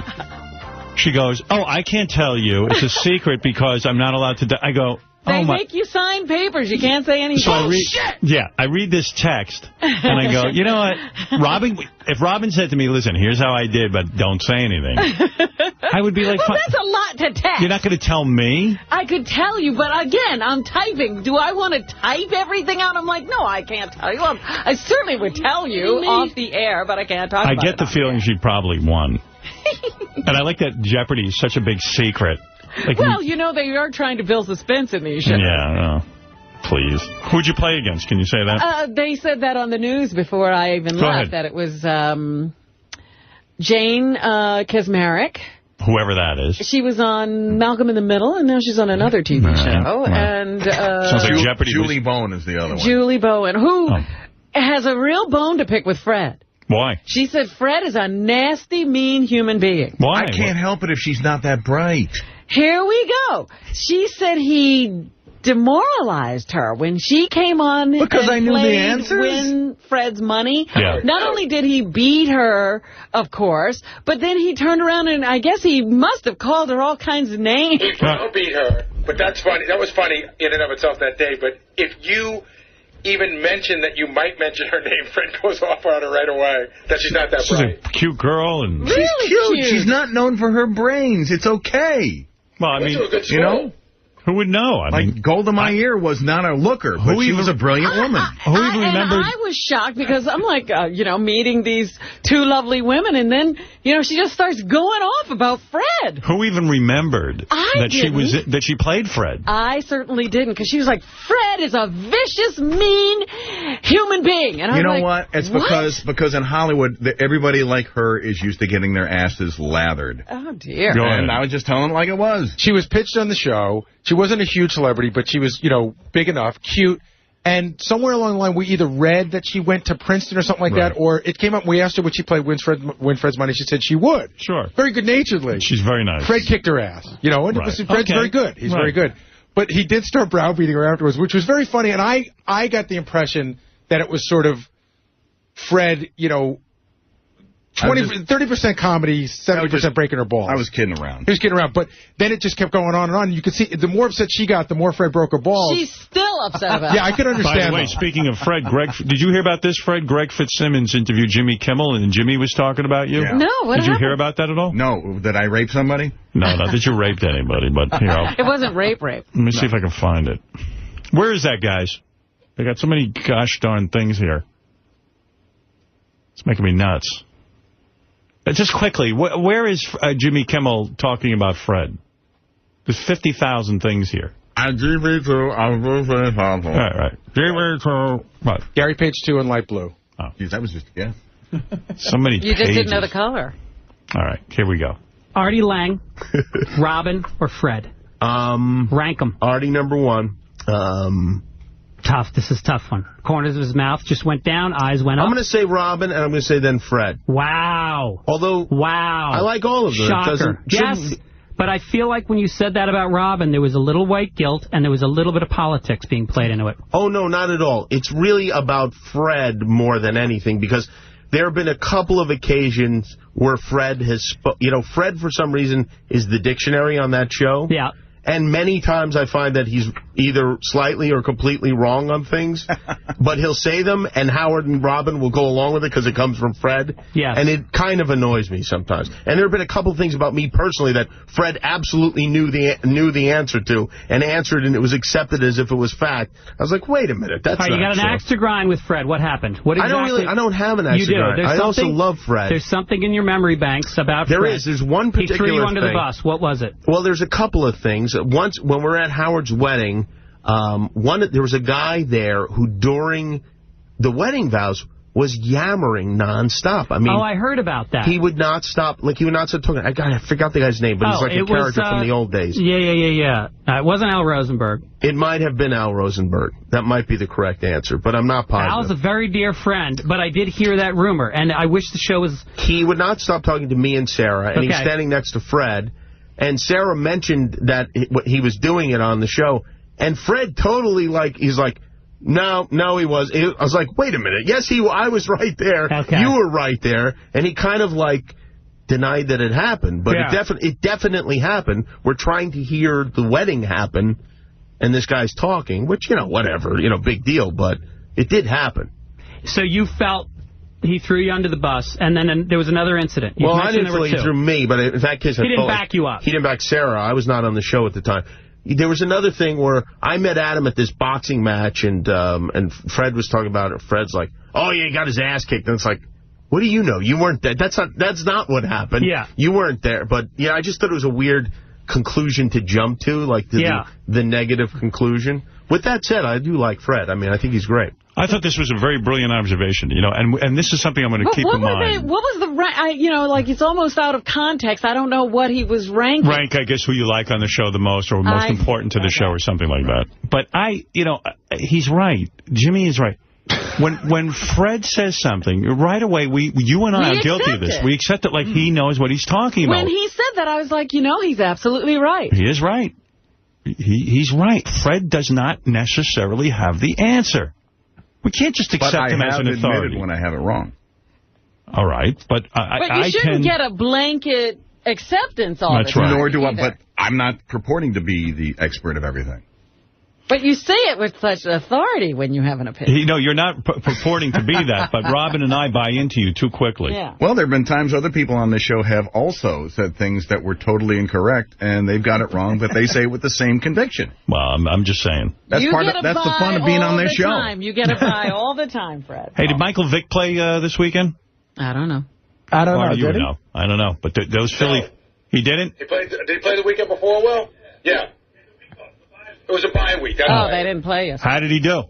She goes, oh, I can't tell you. It's a secret because I'm not allowed to... I go... They make you sign papers. You can't say anything. So I read this text, and I go, you know what, Robin, if Robin said to me, listen, here's how I did, but don't say anything, I would be like... Well, that's a lot to text. You're not going to tell me? I could tell you, but again, I'm typing. Do I want to type everything out? I'm like, no, I can't tell you. I certainly would tell you off the air, but I can't talk about it. I get the feeling she probably won. And I like that Jeopardy is such a big secret. Like well, you know, they are trying to build suspense in these shows. Yeah, please. Who'd you play against? Can you say that? They said that on the news before I even left, that it was Jane Kaczmarek. Whoever that is. She was on Malcolm in the Middle, and now she's on another TV show. And sounds like Jeopardy. Julie Bowen is the other one. Julie Bowen, who has a real bone to pick with Fred. Why? She said Fred is a nasty, mean human being. Why? I can't help it if she's not that bright. Here we go. She said he demoralized her when she came on because I knew the answers. Win Fred's money. Yeah. Not only did he beat her, of course, but then he turned around and I guess he must have called her all kinds of names. He beat her, but that's funny. That was funny in and of itself that day. But if you even mention that you might mention her name, Fred goes off on her right away. That she's not that bright. She's a cute girl, and she's cute. She's not known for her brains. It's okay. Well, I mean, you know. Who would know? I mean, Golda Meir was not a looker, but she was a brilliant woman. Who even remembered? I was shocked because I'm like, meeting these two lovely women, and then, she just starts going off about Fred. Who even remembered that she played Fred? I certainly didn't, because she was like, Fred is a vicious, mean human being. And you know what? It's because in Hollywood, everybody like her is used to getting their asses lathered. Oh, dear. And I was just telling it like it was. She was pitched on the show. She wasn't a huge celebrity, but she was, big enough, cute. And somewhere along the line, we either read that she went to Princeton or something like that, or it came up, we asked her would she play Win Fred's Money. She said she would. Sure. Very good-naturedly. She's very nice. Fred kicked her ass. Fred's very good. He's very good. But he did start browbeating her afterwards, which was very funny. And I got the impression that it was sort of Fred, 30% comedy, 70% breaking her balls. I was kidding around. He was kidding around, but then it just kept going on and on. You could see, the more upset she got, the more Fred broke her balls. She's still upset about it. Yeah, I could understand. By the way, speaking of Fred, did you hear about this, Fred? Greg Fitzsimmons interviewed Jimmy Kimmel, and Jimmy was talking about you? Yeah. No, what Did happened? you hear about that at all? No. Did I rape somebody? No, not that you raped anybody, but here, it wasn't rape. Let me see if I can find it. Where is that, guys? They got so many gosh darn things here. It's making me nuts. Just quickly, where is Jimmy Kimmel talking about Fred? There's 50,000 things here. GB2, All right. GB2. What? Gary Page 2 in light blue. Oh. Jeez, that was just, yeah. So many You just didn't know the color. All right, here we go. Artie Lang, Robin, or Fred? Rank them. Artie #1. Tough. This is a tough one. Corners of his mouth just went down. Eyes went up. I'm going to say Robin, and I'm going to say then Fred. Wow. Although, I like all of them. Shocker. Yes, but I feel like when you said that about Robin, there was a little white guilt, and there was a little bit of politics being played into it. Oh, no, not at all. It's really about Fred more than anything, because there have been a couple of occasions where Fred has... Fred, for some reason, is the dictionary on that show. Yeah. And many times I find that he's either slightly or completely wrong on things, but he'll say them, and Howard and Robin will go along with it because it comes from Fred. Yes. And it kind of annoys me sometimes. And there have been a couple of things about me personally that Fred absolutely knew the answer to, and answered, and it was accepted as if it was fact. I was like, wait a minute, that's all right, not you got an true. axe to grind with Fred. What happened? What exactly? I don't have an axe to grind. I also love Fred. There's something in your memory banks about Fred. There is. There's one particular thing. He threw you under the bus. What was it? Well, there's a couple of things. Once, when we're at Howard's wedding, there was a guy there who, during the wedding vows, was yammering nonstop. I mean, I heard about that. He would not stop. Like, he would not stop talking. I forgot the guy's name, but he's like a character from the old days. Yeah. It wasn't Al Rosenberg. It might have been Al Rosenberg. That might be the correct answer, but I'm not positive. Al's a very dear friend, but I did hear that rumor, and I wish the show was... He would not stop talking to me and Sarah, and he was standing next to Fred, and Sarah mentioned that he was doing it on the show, and Fred totally, he's like, no, he was. I was like, wait a minute. Yes, I was right there. Okay. You were right there. And he kind of, denied that it happened. But it definitely happened. We're trying to hear the wedding happen, and this guy's talking, which, whatever, big deal. But it did happen. So you felt he threw you under the bus, and then there was another incident. Well, I didn't feel he threw me, but in that case, he didn't back you up. He didn't back Sarah. I was not on the show at the time. There was another thing where I met Adam at this boxing match, and Fred was talking about it. Fred's like, oh, yeah, he got his ass kicked. And it's like, what do you know? You weren't there. That's not what happened. Yeah. You weren't there. But, yeah, I just thought it was a weird conclusion to jump to, the negative conclusion. With that said, I do like Fred. I mean, I think he's great. I thought this was a very brilliant observation, and this is something I'm going to keep in mind. What was the rank? It's almost out of context. I don't know what he was ranking. Rank, I guess, who you like on the show the most, or most important to the show, or something like that. But he's right. Jimmy is right. When Fred says something, right away, you and I are guilty of this. We accept it like he knows what he's talking about. When he said that, I was like, he's absolutely right. He is right. He's right. Fred does not necessarily have the answer. We can't just accept him as an authority. But I have admitted when I have it wrong. All right, but you shouldn't get a blanket acceptance all the time. Nor do I, but I'm not purporting to be the expert of everything. But you say it with such authority when you have an opinion. No, you're not purporting to be that, but Robin and I buy into you too quickly. Yeah. Well, there have been times other people on this show have also said things that were totally incorrect, and they've got it wrong, but they say it with the same conviction. Well, I'm just saying. That's the fun of being on this show. You get a buy all the time, Fred. Hey, did Michael Vick play this weekend? I don't know. I don't know. Did he? I don't know. But those Philly... He didn't? Did he play the weekend before, Will? Yeah. It was a bye week. They didn't play us. How did he do?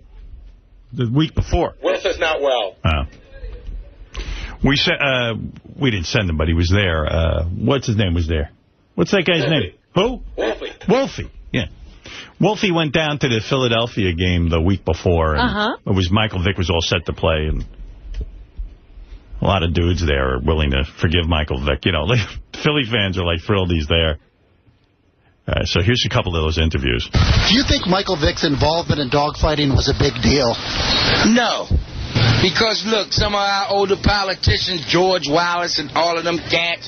The week before? Will says not well. We didn't send him, but he was there. What's his name was there? What's that guy's name? Who? Wolfie. Yeah. Wolfie went down to the Philadelphia game the week before. And it was Michael Vick was all set to play, and a lot of dudes there are willing to forgive Michael Vick. Philly fans are like thrilled he's there. So here's a couple of those interviews. Do you think Michael Vick's involvement in dogfighting was a big deal? No. Because, look, some of our older politicians, George Wallace and all of them cats,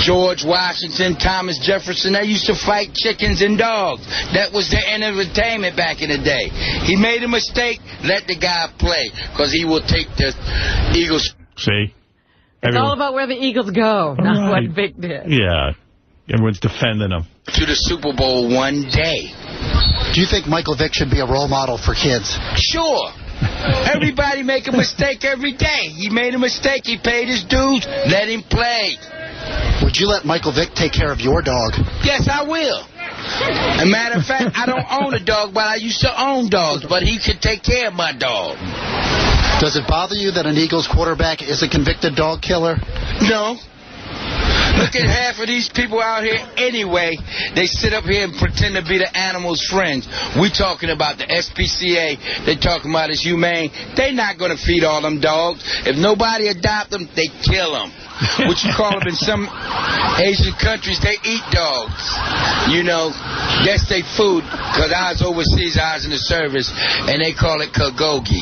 George Washington, Thomas Jefferson, they used to fight chickens and dogs. That was their entertainment back in the day. He made a mistake, let the guy play, because he will take the Eagles. See? It's all about where the Eagles go, not what Vick did. Yeah. Everyone's defending him. To the Super Bowl one day. Do you think Michael Vick should be a role model for kids? Sure. Everybody make a mistake every day. He made a mistake. He paid his dues. Let him play. Would you let Michael Vick take care of your dog? Yes, I will. As a matter of fact, I don't own a dog, but I used to own dogs. But he could take care of my dog. Does it bother you that an Eagles quarterback is a convicted dog killer? No. Look at half of these people out here anyway. They sit up here and pretend to be the animals' friends. We talking about the SPCA. They talking about it's humane. They not going to feed all them dogs. If nobody adopt them, they kill them. What you call them in some Asian countries, they eat dogs. That's their food. Because I was overseas, I was in the service, and they call it kagogi.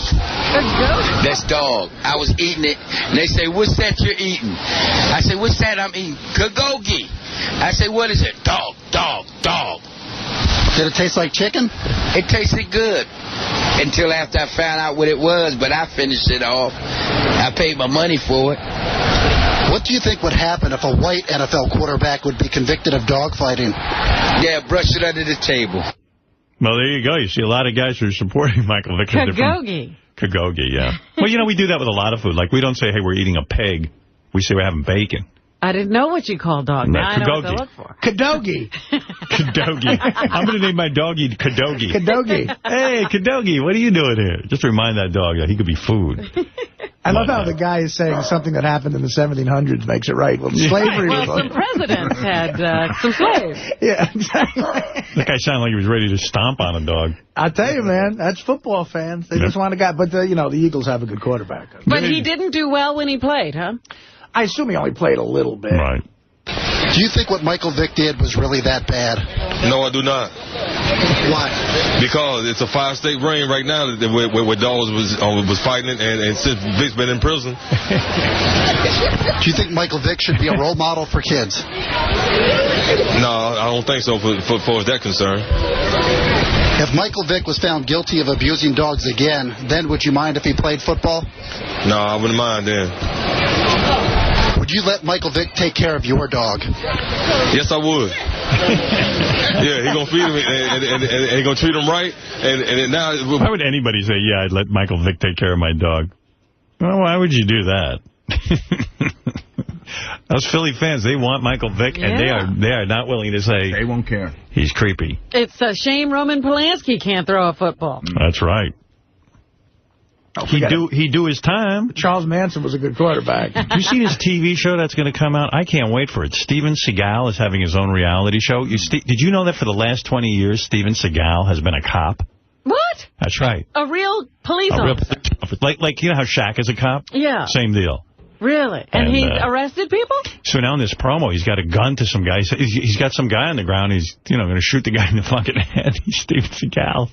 That's dog. I was eating it, and they say, what's that you're eating? I say, what's that I'm eating? Kagogi. I say, what is it? Dog, dog, dog. Did it taste like chicken? It tasted good. Until after I found out what it was, but I finished it off. I paid my money for it. What do you think would happen if a white NFL quarterback would be convicted of dogfighting? Yeah, brush it under the table. Well, there you go. You see a lot of guys who are supporting Michael Vick. Kagogi. Kagogi, yeah. Well, we do that with a lot of food. Like, we don't say, hey, we're eating a pig. We say we're having bacon. I didn't know what you call dog. Now I know what to look for. Kadogi. Kadogi. I'm going to name my doggy Kadogi. Kadogi. Hey, Kadogi, what are you doing here? Just remind that dog that he could be food. I love how the guy is saying something that happened in the 1700s makes it right. Well, slavery was... some presidents had some slaves. Yeah, exactly. That guy sounded like he was ready to stomp on a dog. I tell you, man, that's football fans. They just want a guy. But, the Eagles have a good quarterback. But he didn't do well when he played, huh? I assume he only played a little bit. Right. Do you think what Michael Vick did was really that bad? No, I do not. Why? Because it's a 5-state ring right now where Dawes was fighting it, and since Vick's been in prison. Do you think Michael Vick should be a role model for kids? No, I don't think so for as that concerned. If Michael Vick was found guilty of abusing dogs again, then would you mind if he played football? No, I wouldn't mind then. Would you let Michael Vick take care of your dog? Yes, I would. Yeah, he gonna feed him and he gonna treat him right. And now, why would anybody say, "Yeah, I'd let Michael Vick take care of my dog"? Well, why would you do that? Those Philly fans, they want Michael Vick, and they are not willing to say they won't care. He's creepy. It's a shame Roman Polanski can't throw a football. That's right. He do his time. Charles Manson was a good quarterback. You see this TV show that's going to come out? I can't wait for it. Steven Seagal is having his own reality show. Did you know that for the last 20 years, Steven Seagal has been a cop? What? What? That's right. A real police officer? Like, you know how Shaq is a cop? Yeah. Same deal. Really? And he arrested people? So now in this promo, he's got a gun to some guy. He's got some guy on the ground. He's, going to shoot the guy in the fucking head. He's Steven Seagal.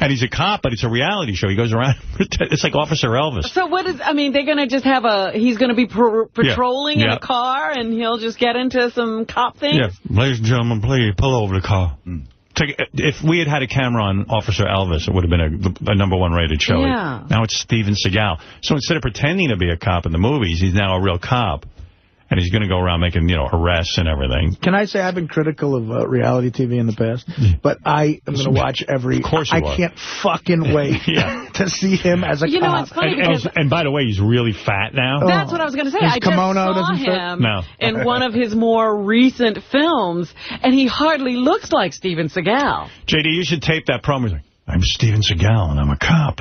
And he's a cop, but it's a reality show. He goes around. It's like Officer Elvis. So what is, they're going to just have he's going to be patrolling in a car and he'll just get into some cop things? Yeah. Ladies and gentlemen, please pull over the car. If we had a camera on Officer Elvis, it would have been a #1 rated show. Yeah. Now it's Steven Seagal. So instead of pretending to be a cop in the movies, he's now a real cop. And he's going to go around making, arrests and everything. Can I say I've been critical of reality TV in the past? But I am going to watch every... Of course you are. I can't fucking wait to see him as a cop. Know, it's funny and by the way, he's really fat now. That's what I was going to say. I just saw him in one of his more recent films, and he hardly looks like Steven Seagal. JD, you should tape that promo. He's like, I'm Steven Seagal, and I'm a cop.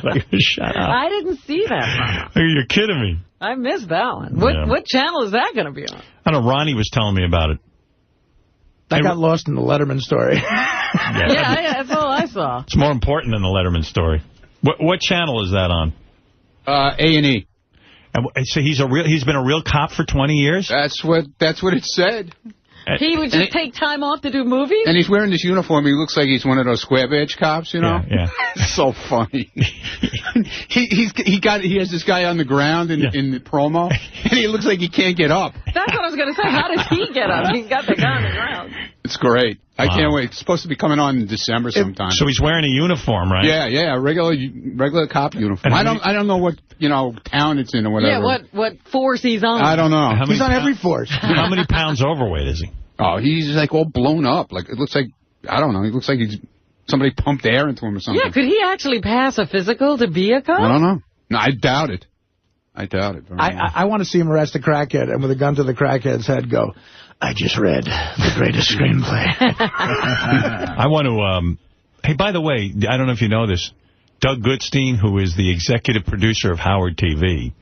Like, shut up. I didn't see that. You're kidding me. I missed that one. What channel is that going to be on? I don't know. Ronnie was telling me about it. I got lost in the Letterman story. Yeah, that's all I saw. It's more important than the Letterman story. What channel is that on? A&E. And so he's been a real cop for 20 years? That's what it said. He would just take time off to do movies? And he's wearing this uniform. He looks like he's one of those square badge cops, Yeah. It's so funny. He has this guy on the ground in the promo, and he looks like he can't get up. That's what I was going to say. How does he get up? He's got the guy on the ground. It's great. I can't wait. It's supposed to be coming on in December sometime. So he's wearing a uniform, right? Yeah, regular cop uniform. I don't know what town it's in or whatever. Yeah, what force he's on. I don't know. He's on every force. How many pounds overweight is he? Oh, he's like all blown up. Like it looks like I don't know. He looks like somebody pumped air into him or something. Yeah, could he actually pass a physical to be a cop? I don't know. No, I doubt it. I want to see him arrest a crackhead and with a gun to the crackhead's head go, I just read the greatest screenplay. I want to, hey, by the way, I don't know if you know this, Doug Goodstein, who is the executive producer of Howard TV,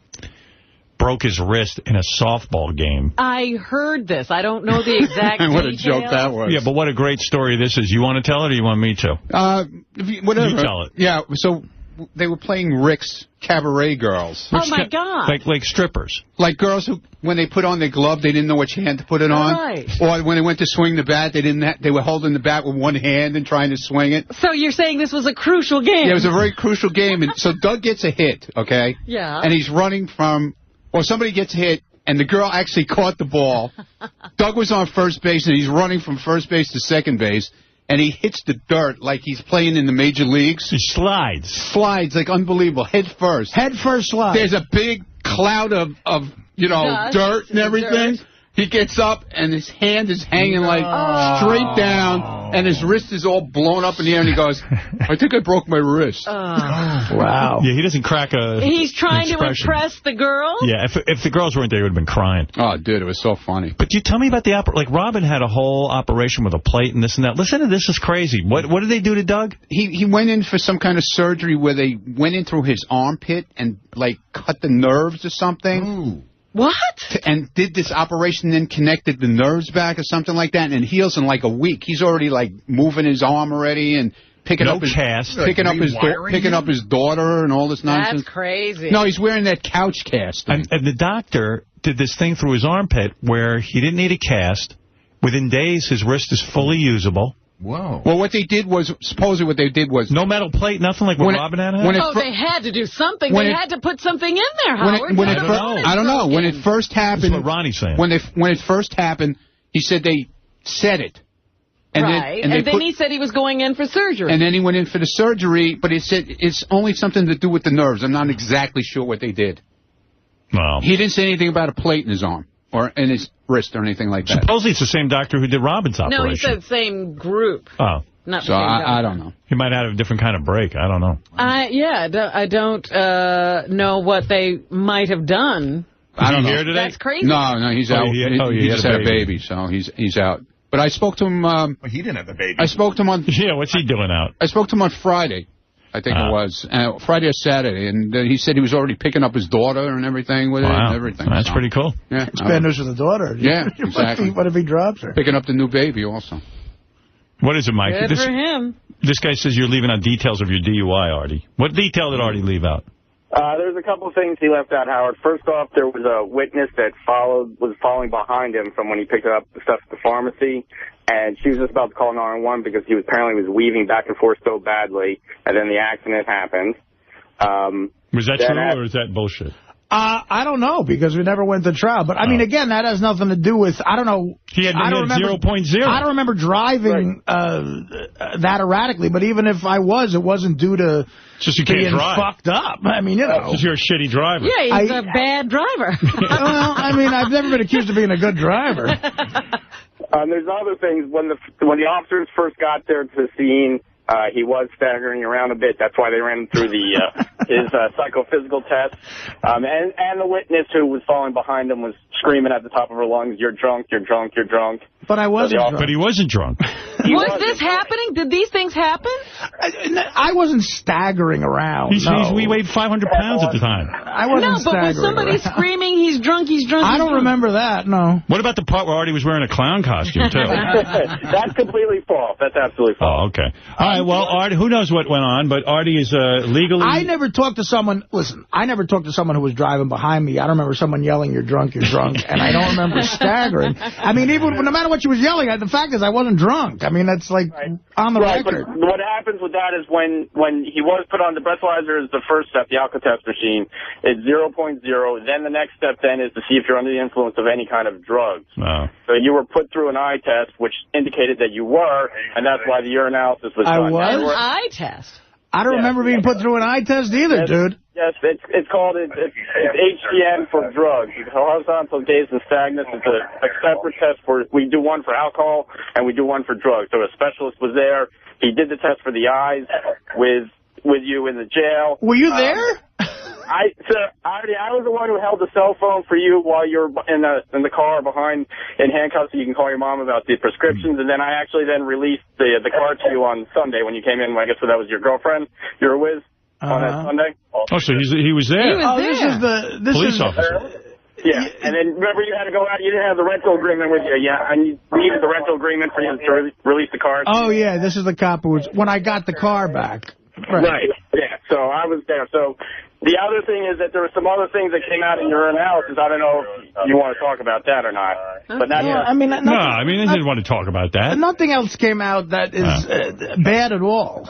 broke his wrist in a softball game. I heard this. I don't know the exact What details. a joke that was. Yeah, but what a great story this is. You want to tell it or you want me to? Whatever. You tell it. Yeah, so they were playing Rick's Cabaret Girls. Oh, my God. Like strippers. Like girls who, when they put on their glove, they didn't know which hand to put it on. Right. Or when they went to swing the bat, they were holding the bat with one hand and trying to swing it. So you're saying this was a crucial game? Yeah, it was a very crucial game. And so Doug gets a hit, okay? Yeah. And he's running from... Or somebody gets hit, and the girl actually caught the ball. Doug was on first base, and he's running from first base to second base, and he hits the dirt like he's playing in the major leagues. He slides. Slides, like unbelievable, head first. Head first slide. There's a big cloud of dirt and everything. Dirt. He gets up, and his hand is hanging straight down, and his wrist is all blown up in the air, and he goes, I think I broke my wrist. Wow. Yeah, he doesn't crack a He's trying to expression. impress the girls? Yeah, if the girls weren't there, he would have been crying. Oh, dude, it was so funny. But you tell me about the like Robin had a whole operation with a plate and this and that. Listen to this, is crazy. What did they do to Doug? He went in for some kind of surgery where they went in through his armpit and, cut the nerves or something. Ooh. What? And did this operation, then connected the nerves back or something like that, and it heals in like a week. He's already moving his arm already and picking up his daughter and all this nonsense. That's crazy. No, he's wearing that couch cast thing. And the doctor did this thing through his armpit where he didn't need a cast. Within days, his wrist is fully usable. Whoa. Well, supposedly what they did was... No metal plate, nothing like what Robin had? They had to do something. They had to put something in there, Howard. I don't know. When it first happened... That's what Ronnie's saying. When it first happened, he said they set it. And then he said he was going in for surgery. And then he went in for the surgery, but he said it's only something to do with the nerves. I'm not exactly sure what they did. Well, he didn't say anything about a plate in his arm or in his wrist or anything like that. Supposedly it's the same doctor who did Robin's operation. No, he said same group. Oh. Not so I don't know. He might have a different kind of break. I don't know. I don't know what they might have done. I don't know. Here today? That's crazy. No, he's out. He just had a baby, so he's out. But I spoke to him. He didn't have the baby. I spoke to him on... Yeah, what's he doing out? I spoke to him on Friday. I think it was. Friday or Saturday. And he said he was already picking up his daughter and everything with it and everything. That's pretty cool. Yeah. It's bad news for the daughter. Yeah, exactly. What if he drops her? Picking up the new baby also. What is it, Mike? Good for him. This guy says you're leaving out details of your DUI, Artie. What detail did Artie leave out? There's a couple of things he left out, Howard. First off, there was a witness that was following behind him from when he picked up the stuff at the pharmacy, and she was just about to call 911 because he apparently was weaving back and forth so badly, and then the accident happened. Was that true, or is that bullshit? I don't know, because we never went to trial. But, I mean, again, that has nothing to do with, I don't know. He had 0.0. I don't remember driving that erratically, but even if I was, it wasn't due to being fucked up. I mean, you know. Because you're a shitty driver. Yeah, he's a bad driver. Well, I mean, I've never been accused of being a good driver. There's other things. When the officers first got there to the scene, he was staggering around a bit. That's why they ran him through his psychophysical test. And the witness who was following behind him was screaming at the top of her lungs, "You're drunk, you're drunk, you're drunk." But I wasn't drunk. But he wasn't drunk. Was this happening? Did these things happen? I wasn't staggering around. We weighed 500 pounds at the time. I wasn't but was somebody screaming, he's drunk, he's drunk? I don't remember that, no. What about the part where Artie was wearing a clown costume, too? That's completely false. That's absolutely false. Oh, okay. All right, well, Artie, who knows what went on, but Artie is legally... I never talked to someone... Listen, I never talked to someone who was driving behind me. I don't remember someone yelling, "You're drunk, you're drunk," and I don't remember staggering. I mean, even no matter what she was yelling at, the fact is I wasn't drunk. I mean, that's like on the record. But what happens with that is when he was put on the breathalyzer is the first step, the alka-test machine. It's 0.0. Then the next step then is to see if you're under the influence of any kind of drugs. Oh. So you were put through an eye test, which indicated that you were, and that's why the urinalysis was done. I was? An eye test? I don't remember being put through an eye test either, dude. Yes, it's called it's HTM for drugs. It's horizontal gaze and stagnance. It's a separate test we do one for alcohol and we do one for drugs. So a specialist was there. He did the test for the eyes with you in the jail. Were you there? I was the one who held the cell phone for you while you were in the car behind in handcuffs, so you can call your mom about the prescriptions. And then I actually then released the car to you on Sunday when you came in. I guess that was your girlfriend you were with on that Sunday. Oh, so he was there. He was there. This is police officer. Yeah, and then remember you had to go out. You didn't have the rental agreement with you. Yeah, and you needed the rental agreement for you to release the car. Oh yeah, this is the cop who was when I got the car back. Right. Yeah. So I was there. So the other thing is that there were some other things that came out in your analysis. I don't know if you want to talk about that or not. But that's I mean, I didn't want to talk about that. Nothing else came out that is bad at all.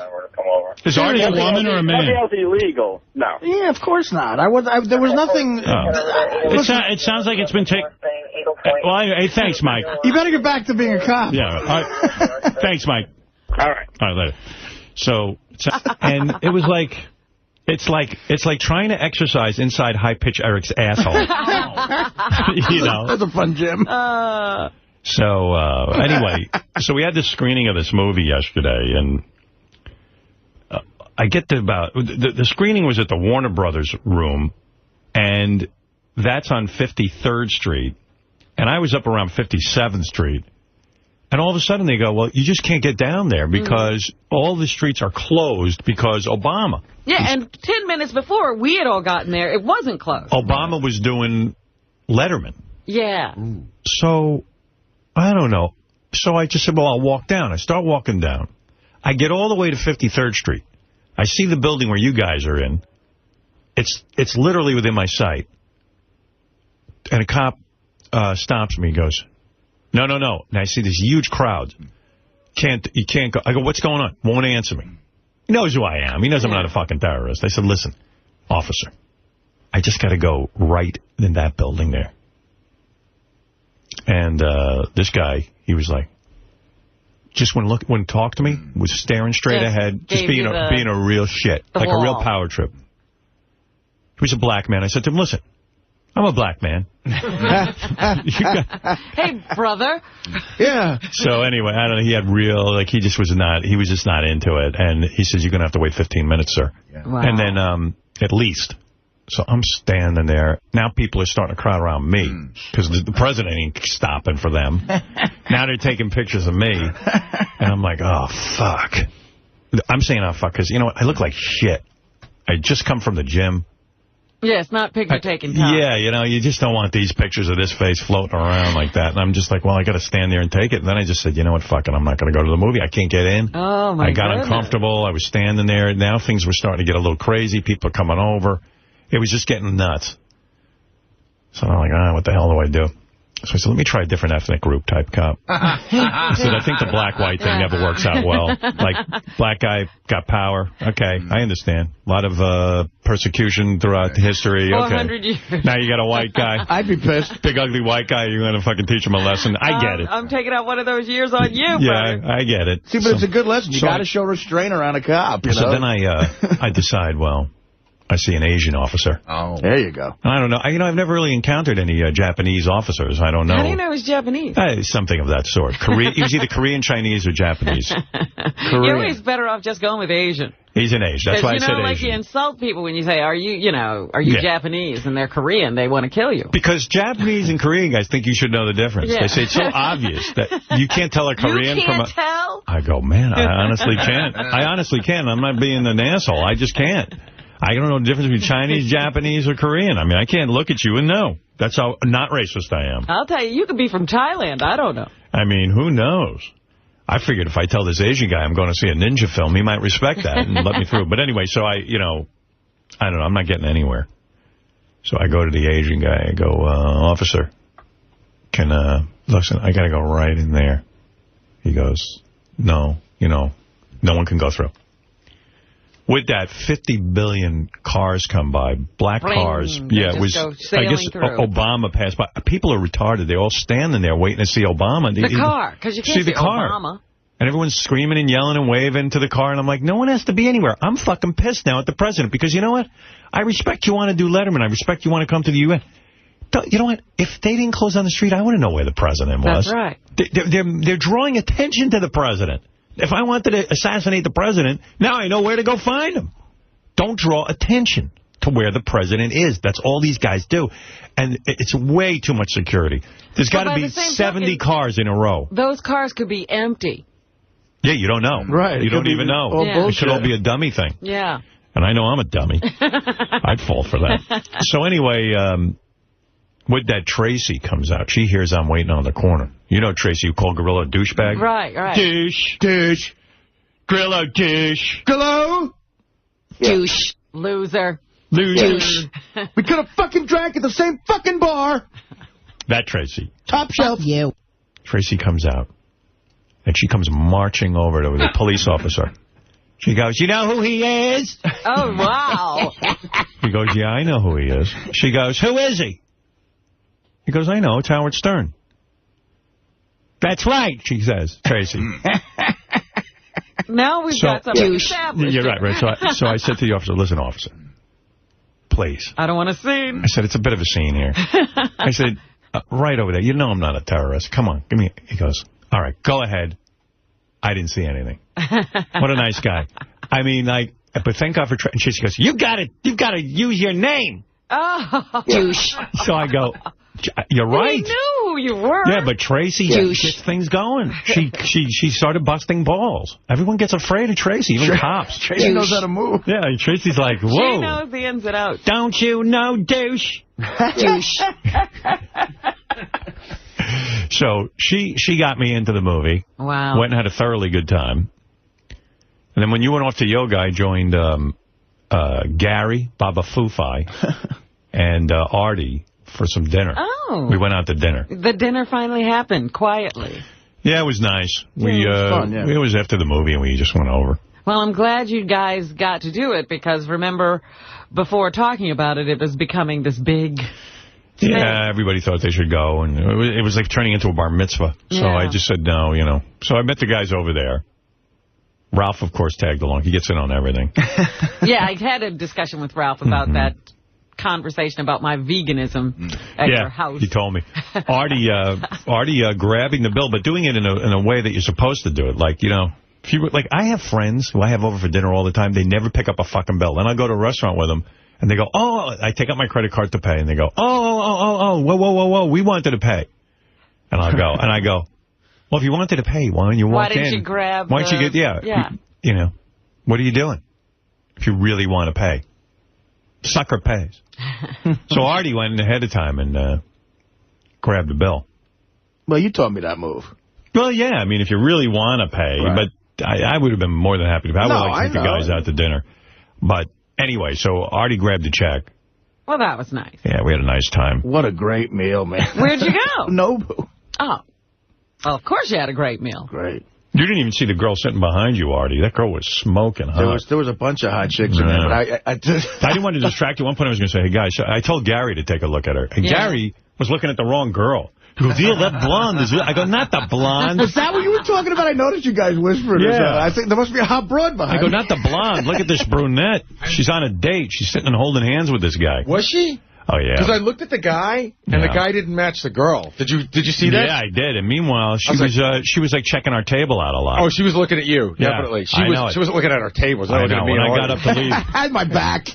Is Artie a woman or a man? Nothing else illegal. No. Yeah, of course not. There was nothing. It sounds like it's been taken. Well, anyway, hey, thanks, Mike. You better get back to being a cop. Yeah. All right. Thanks, Mike. All right. All right, later. So, and it was like, it's like trying to exercise inside high-pitch Eric's asshole. You know. That's a fun gym. So, anyway, so we had this screening of this movie yesterday, and I get to about, the screening was at the Warner Brothers room, and that's on 53rd Street, and I was up around 57th Street. And all of a sudden they go, well, you just can't get down there because all the streets are closed because Obama. Yeah, and 10 minutes before we had all gotten there, it wasn't closed. Obama was doing Letterman. Yeah. So, I don't know. So I just said, well, I'll walk down. I start walking down. I get all the way to 53rd Street. I see the building where you guys are in. It's literally within my sight. And a cop stops me and goes, no. And I see this huge crowd. You can't go. I go, what's going on? Won't answer me. He knows who I am. He knows I'm not a fucking terrorist. I said, listen, officer, I just got to go right in that building there. And this guy, he was like, just wouldn't talk to me, was staring straight ahead, just being a real shit, like a real power trip. He was a black man. I said to him, listen, I'm a black man. Hey, brother. Yeah. So anyway, I don't know. He had he was just not into it. And he says, you're going to have to wait 15 minutes, sir. Yeah. Wow. And then, at least. So I'm standing there. Now people are starting to crowd around me because the president ain't stopping for them. Now they're taking pictures of me. And I'm like, oh, fuck. I'm saying, oh, fuck, because, you know what? I look like shit. I just come from the gym. Yeah, it's not picture-taking time. Yeah, you know, you just don't want these pictures of this face floating around like that. And I'm just like, well, I got to stand there and take it. And then I just said, you know what, fuck it, I'm not going to go to the movie. I can't get in. Oh, my I got goodness. uncomfortable. I was standing there. Now things were starting to get a little crazy. People are coming over. It was just getting nuts. So I'm like, what the hell do I do? So I said, let me try a different ethnic group type cop. I said, I think the black-white thing never works out well. Like, black guy got power. Okay, I understand. A lot of persecution throughout history. 400 years. Now you got a white guy. I'd be pissed. Big, ugly white guy. You're going to fucking teach him a lesson. I get it. I'm taking out one of those years on you, yeah, brother. I get it. See, but it's a good lesson. You got to show restraint around a cop. You know? Then I decide, well, I see an Asian officer. Oh. There you go. I don't know. I've never really encountered any Japanese officers. I don't know. How do you know he's Japanese? Something of that sort. He was either Korean, Chinese, or Japanese. You're always better off just going with Asian. He's an Asian. That's why I said Asian. Like you insult people when you say, are you Japanese? And they're Korean. They want to kill you. Because Japanese and Korean guys think you should know the difference. Yeah. They say it's so obvious that you can't tell a Korean from a... You can't tell? I go, man, I honestly can't. I honestly can't. I'm not being an asshole. I just can't. I don't know the difference between Chinese, Japanese, or Korean. I mean, I can't look at you and know. That's how not racist I am. I'll tell you, you could be from Thailand. I don't know. I mean, who knows? I figured if I tell this Asian guy I'm going to see a ninja film, he might respect that and let me through. But anyway, so I don't know. I'm not getting anywhere. So I go to the Asian guy. I go, officer, listen, I got to go right in there. He goes, no, no one can go through. With that, 50 billion cars come by, black cars. Yeah, it was. I guess Obama passed by. People are retarded. They're all standing there waiting to see Obama. The car, because you can't see Obama. And everyone's screaming and yelling and waving to the car. And I'm like, no one has to be anywhere. I'm fucking pissed now at the president because you know what? I respect you want to do Letterman. I respect you want to come to the UN. You know what? If they didn't close down the street, I want to know where the president was. That's right. They're drawing attention to the president. If I wanted to assassinate the president, now I know where to go find him. Don't draw attention to where the president is. That's all these guys do. And it's way too much security. There's got to be 70 cars in a row. Those cars could be empty. Yeah, you don't know. Right. You don't even know. It should all be a dummy thing. Yeah. And I know I'm a dummy. I'd fall for that. So anyway, with that, Tracy comes out. She hears I'm waiting on the corner. You know Tracy, you call Gorilla a douchebag? Right. Douche. Gorilla douche. Hello? Douche. Loser. Douche. We could have fucking drank at the same fucking bar. That Tracy. Top shelf. You. Tracy comes out. And she comes marching over to the police officer. She goes, you know who he is? Oh, wow. He goes, yeah, I know who he is. She goes, who is he? He goes, I know, it's Howard Stern. That's right, she says, Tracy. Now we've got something established. You're right. So I said to the officer, listen, officer, please. I don't want a scene. I said, it's a bit of a scene here. I said, right over there, you know I'm not a terrorist. Come on, give me. He goes, all right, go ahead. I didn't see anything. What a nice guy. I mean, like, but thank God for and she goes, you've got to use your name. Oh. Douche. So I go, you're right. We knew who you were. Yeah, but Tracy gets things going. She started busting balls. Everyone gets afraid of Tracy, even cops. Tracy knows how to move. Yeah, Tracy's like, whoa. She knows the ins and outs. Don't you know, douche? Douche. So she got me into the movie. Wow. Went and had a thoroughly good time. And then when you went off to yoga, I joined Gary, Baba Fufai, and Artie for some dinner. Oh. We went out to dinner. The dinner finally happened, quietly. Yeah, it was nice. It was fun, It was after the movie, and we just went over. Well, I'm glad you guys got to do it, because remember, before talking about it, it was becoming this big... Yeah, everybody thought they should go, and it was like turning into a bar mitzvah. So I just said no, you know. So I met the guys over there. Ralph, of course, tagged along. He gets in on everything. Yeah, I had a discussion with Ralph about that conversation about my veganism at your house. He told me. Artie grabbing the bill, but doing it in a way that you're supposed to do it. Like, you know, if you like, I have friends who I have over for dinner all the time. They never pick up a fucking bill. Then I go to a restaurant with them. And they go, oh, I take out my credit card to pay. And they go, whoa, we wanted to pay. And I go, well, if you wanted to pay, why don't you walk in? Why didn't you grab Why don't you get, yeah. You know, what are you doing if you really want to pay? Sucker pays. So Artie went in ahead of time and grabbed the bill. Well, you told me that move. Well, yeah. I mean, if you really want to pay, but I would have been more than happy to pay. I would like to take the guys out to dinner. But anyway, so Artie grabbed the check. Well, that was nice. Yeah, we had a nice time. What a great meal, man. Where'd you go? Nobu. Oh. Well, of course you had a great meal. Great. You didn't even see the girl sitting behind you, Artie. That girl was smoking hot. There was a bunch of hot chicks in there, but I didn't want to distract you. At one point I was going to say, hey, guys, I told Gary to take a look at her. And Gary was looking at the wrong girl. He goes, that blonde is... I go, not the blonde. Is that what you were talking about? I noticed you guys whispering. Yeah. I think there must be a hot broad behind. I go, not the blonde. Look at this brunette. She's on a date. She's sitting and holding hands with this guy. Was she? Oh, yeah. Because I looked at the guy, and the guy didn't match the girl. Did you see that? Yeah, I did. And meanwhile, she was like checking our table out a lot. Oh, she was looking at you, definitely. She wasn't looking at our tables. I know. When I got up to leave. I had my back.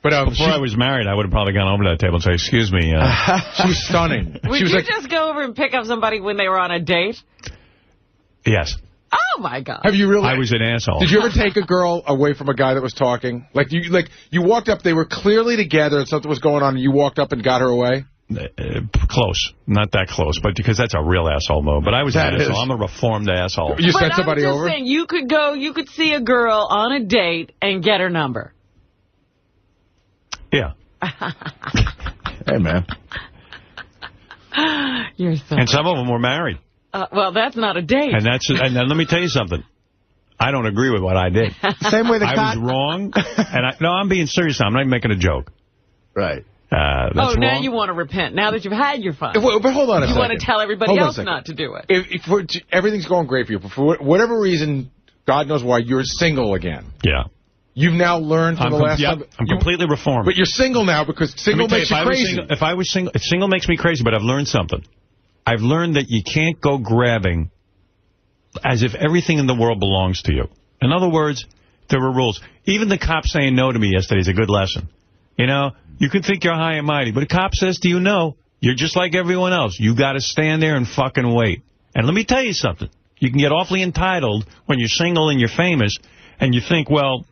But before I was married, I would have probably gone over to that table and said, excuse me. She was stunning. Would you just go over and pick up somebody when they were on a date? Yes. Oh, my God. Have you really? I was an asshole. Did you ever take a girl away from a guy that was talking? Like you walked up, they were clearly together and something was going on, and you walked up and got her away? Close. Not that close, but because that's a real asshole move. But I was an asshole. I'm a reformed asshole. You sent somebody over? Saying, you could see a girl on a date and get her number. Yeah. Hey, man. You're so and some of them were married. Well, that's not a date. And then let me tell you something. I don't agree with what I did. Same way I was wrong. And no, I'm being serious. I'm not even making a joke. Right. That's now wrong. you want to repent. Now that you've had your fun. But hold on a second. You want to tell everybody else not to do it. If everything's going great for you, but for whatever reason, God knows why, you're single again. Yeah. You've now learned from the last time. I'm completely reformed. But you're single now because single makes you crazy. If I was single, single makes me crazy, but I've learned something. I've learned that you can't go grabbing as if everything in the world belongs to you. In other words, there are rules. Even the cop saying no to me yesterday is a good lesson. You know, you can think you're high and mighty, but a cop says to you, no, you're just like everyone else. You got to stand there and fucking wait. And let me tell you something. You can get awfully entitled when you're single and you're famous, and you think, well,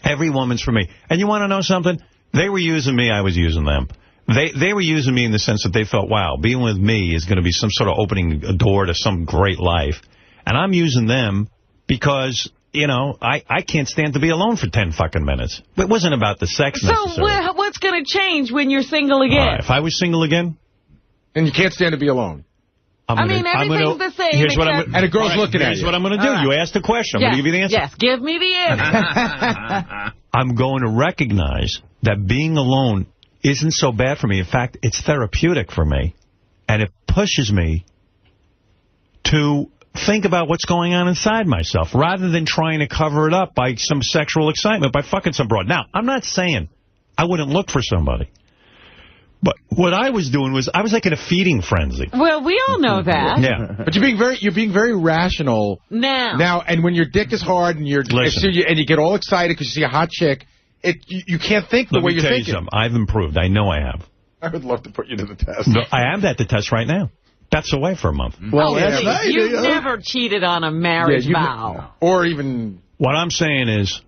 every woman's for me. And you want to know something? They were using me, I was using them. They were using me in the sense that they felt, wow, being with me is going to be some sort of opening a door to some great life. And I'm using them because, you know, I can't stand to be alone for 10 fucking minutes. It wasn't about the sex necessarily. So what's going to change when you're single again? If I was single again? And you can't stand to be alone. Everything's the same. And a girl's looking at you. Here's what I'm going to do. Right. You asked the question. I'm going to give you the answer. Yes, give me the answer. I'm going to recognize that being alone isn't so bad for me. In fact, it's therapeutic for me. And it pushes me to think about what's going on inside myself rather than trying to cover it up by some sexual excitement, by fucking some broad. Now, I'm not saying I wouldn't look for somebody. But what I was doing was I was like in a feeding frenzy. Well, we all know that. Yeah. But you're being very rational now. And when your dick is hard and you get all excited because you see a hot chick, you can't think the way you're thinking. Let me tell you something. I've improved. I know I have. I would love to put you to the test. No, I am at the test right now. That's away for a month. Well, you've never cheated on a marriage vow. Or even... What I'm saying is...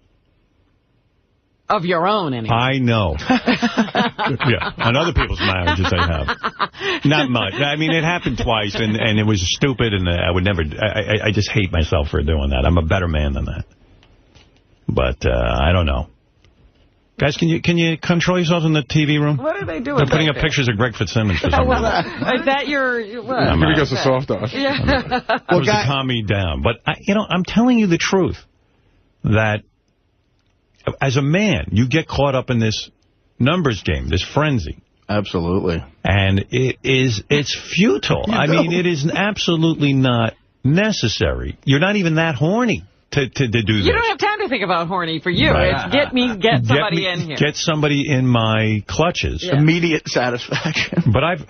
Of your own, anyway. I know. Yeah, on other people's marriages I have. Not much. I mean, it happened twice, and it was stupid, and I would never... I just hate myself for doing that. I'm a better man than that. But I don't know. Guys, can you control yourselves in the TV room? What are they doing? They're putting up pictures of Greg Fitzsimmons for some reason. Is that your what? Here we go, so soft off. Yeah. Well, to calm me down. But, I'm telling you the truth. That as a man, you get caught up in this numbers game, this frenzy. Absolutely. And it's futile. I mean, it is absolutely not necessary. You're not even that horny to do this. You don't have time to think about horny for you. Right. It's get somebody in here. Get somebody in my clutches. Yeah. Immediate satisfaction. But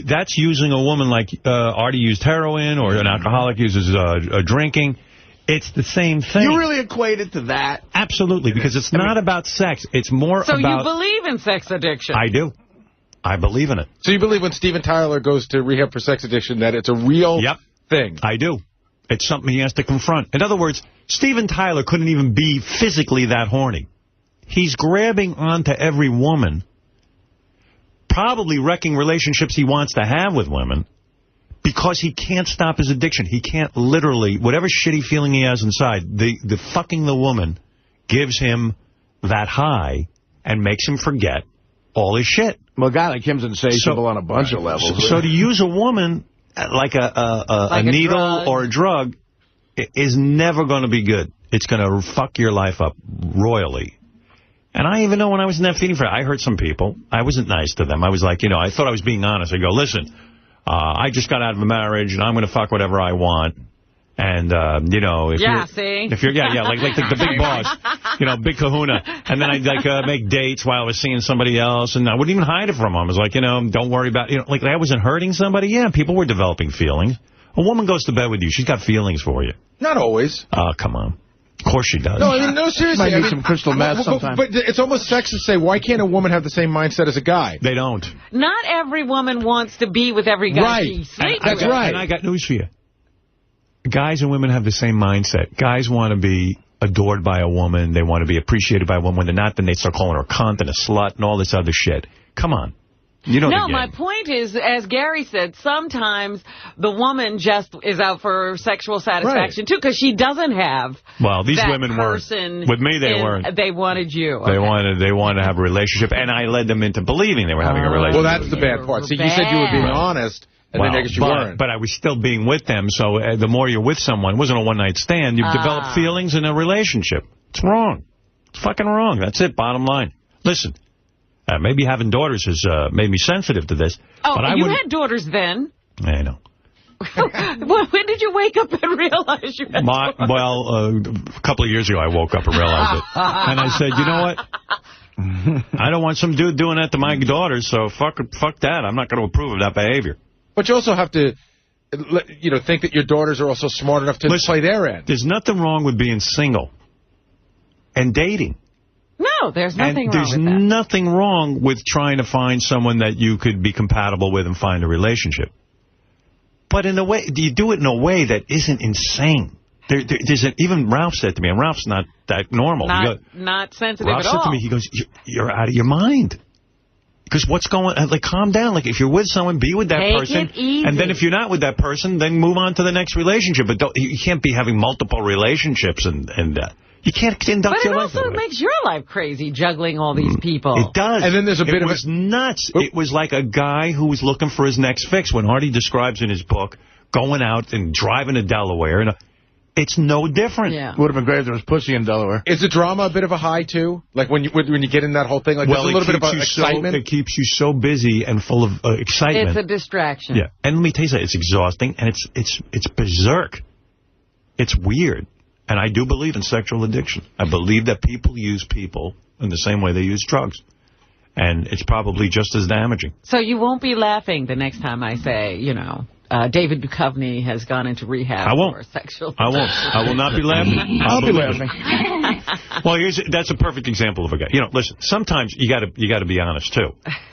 that's using a woman like Artie used heroin, or an alcoholic uses drinking. It's the same thing. You really equate it to that? Absolutely, because it's not about sex. It's more about... So you believe in sex addiction? I do. I believe in it. So you believe when Steven Tyler goes to rehab for sex addiction that it's a real thing? I do. It's something he has to confront. In other words, Steven Tyler couldn't even be physically that horny. He's grabbing onto every woman, probably wrecking relationships he wants to have with women, because he can't stop his addiction. He can't literally, whatever shitty feeling he has inside, the fucking the woman gives him that high and makes him forget all his shit. Well, a guy like him's insatiable on a bunch of levels. So to use a woman like a needle or a drug is never going to be good. It's going to fuck your life up royally. And I even know when I was in that feeding for I hurt some people. I wasn't nice to them. I was like, you know, I thought I was being honest. I go, listen, I just got out of a marriage, and I'm going to fuck whatever I want. And, you know, if you're like the big boss, you know, big kahuna. And then I'd, like, make dates while I was seeing somebody else, and I wouldn't even hide it from them. I was like, you know, don't worry about, you know, like I wasn't hurting somebody. Yeah, people were developing feelings. A woman goes to bed with you. She's got feelings for you. Not always. Oh, come on. Of course she does. No, I mean, no, seriously. Might need some crystal meth sometime. But it's almost sexist to say, why can't a woman have the same mindset as a guy? They don't. Not every woman wants to be with every guy she sleeps with. That's right. And I got news for you. Guys and women have the same mindset. Guys want to be adored by a woman. They want to be appreciated by a woman. When they're not, then they start calling her a cunt and a slut and all this other shit. Come on. You know no, my point is, as Gary said, sometimes the woman just is out for sexual satisfaction, too, because she doesn't have these that women person. With me, they weren't. They wanted you. They wanted to have a relationship, and I led them into believing they were having a relationship. Well, that's the bad part. See, you said you were being honest, and then I guess you weren't. But I was still being with them, so the more you're with someone, it wasn't a one-night stand. You develop feelings in a relationship. It's wrong. It's fucking wrong. That's it, bottom line. Listen. Maybe having daughters has made me sensitive to this. Oh, but you had daughters then? I know. When did you wake up and realize you had daughters? Well, a couple of years ago I woke up and realized it. And I said, you know what? I don't want some dude doing that to my daughters, so fuck that. I'm not going to approve of that behavior. But you also have to, you know, think that your daughters are also smart enough to play their end. There's nothing wrong with being single and dating. No, there's nothing wrong with that. There's nothing wrong with trying to find someone that you could be compatible with and find a relationship. But in a way, you do it in a way that isn't insane. Even Ralph said to me, and Ralph's not that normal. Not sensitive Ralph at all. Ralph said to me, he goes, you're out of your mind. Because what's going on? Like, calm down. Like, if you're with someone, be with that person. Take it easy. And then if you're not with that person, then move on to the next relationship. But you can't be having multiple relationships and you can't conduct your life. But it also makes your life crazy, juggling all these people. It does. And then there's a bit of... It was nuts. It was like a guy who was looking for his next fix. When Artie describes in his book going out and driving to Delaware, and it's no different. Yeah. Would have been great if there was pussy in Delaware. Is the drama a bit of a high, too? Like, when you get in that whole thing? Like, there's a little bit of excitement? It keeps you so busy and full of excitement. It's a distraction. Yeah. And let me tell you something. It's exhausting, and it's berserk. It's weird. And I do believe in sexual addiction. I believe that people use people in the same way they use drugs. And it's probably just as damaging. So you won't be laughing the next time I say, you know, David Duchovny has gone into rehab for sexual addiction. I won't. I will not be laughing. I'll be laughing. Well, that's a perfect example of a guy. You know, listen, sometimes you got to be honest, too.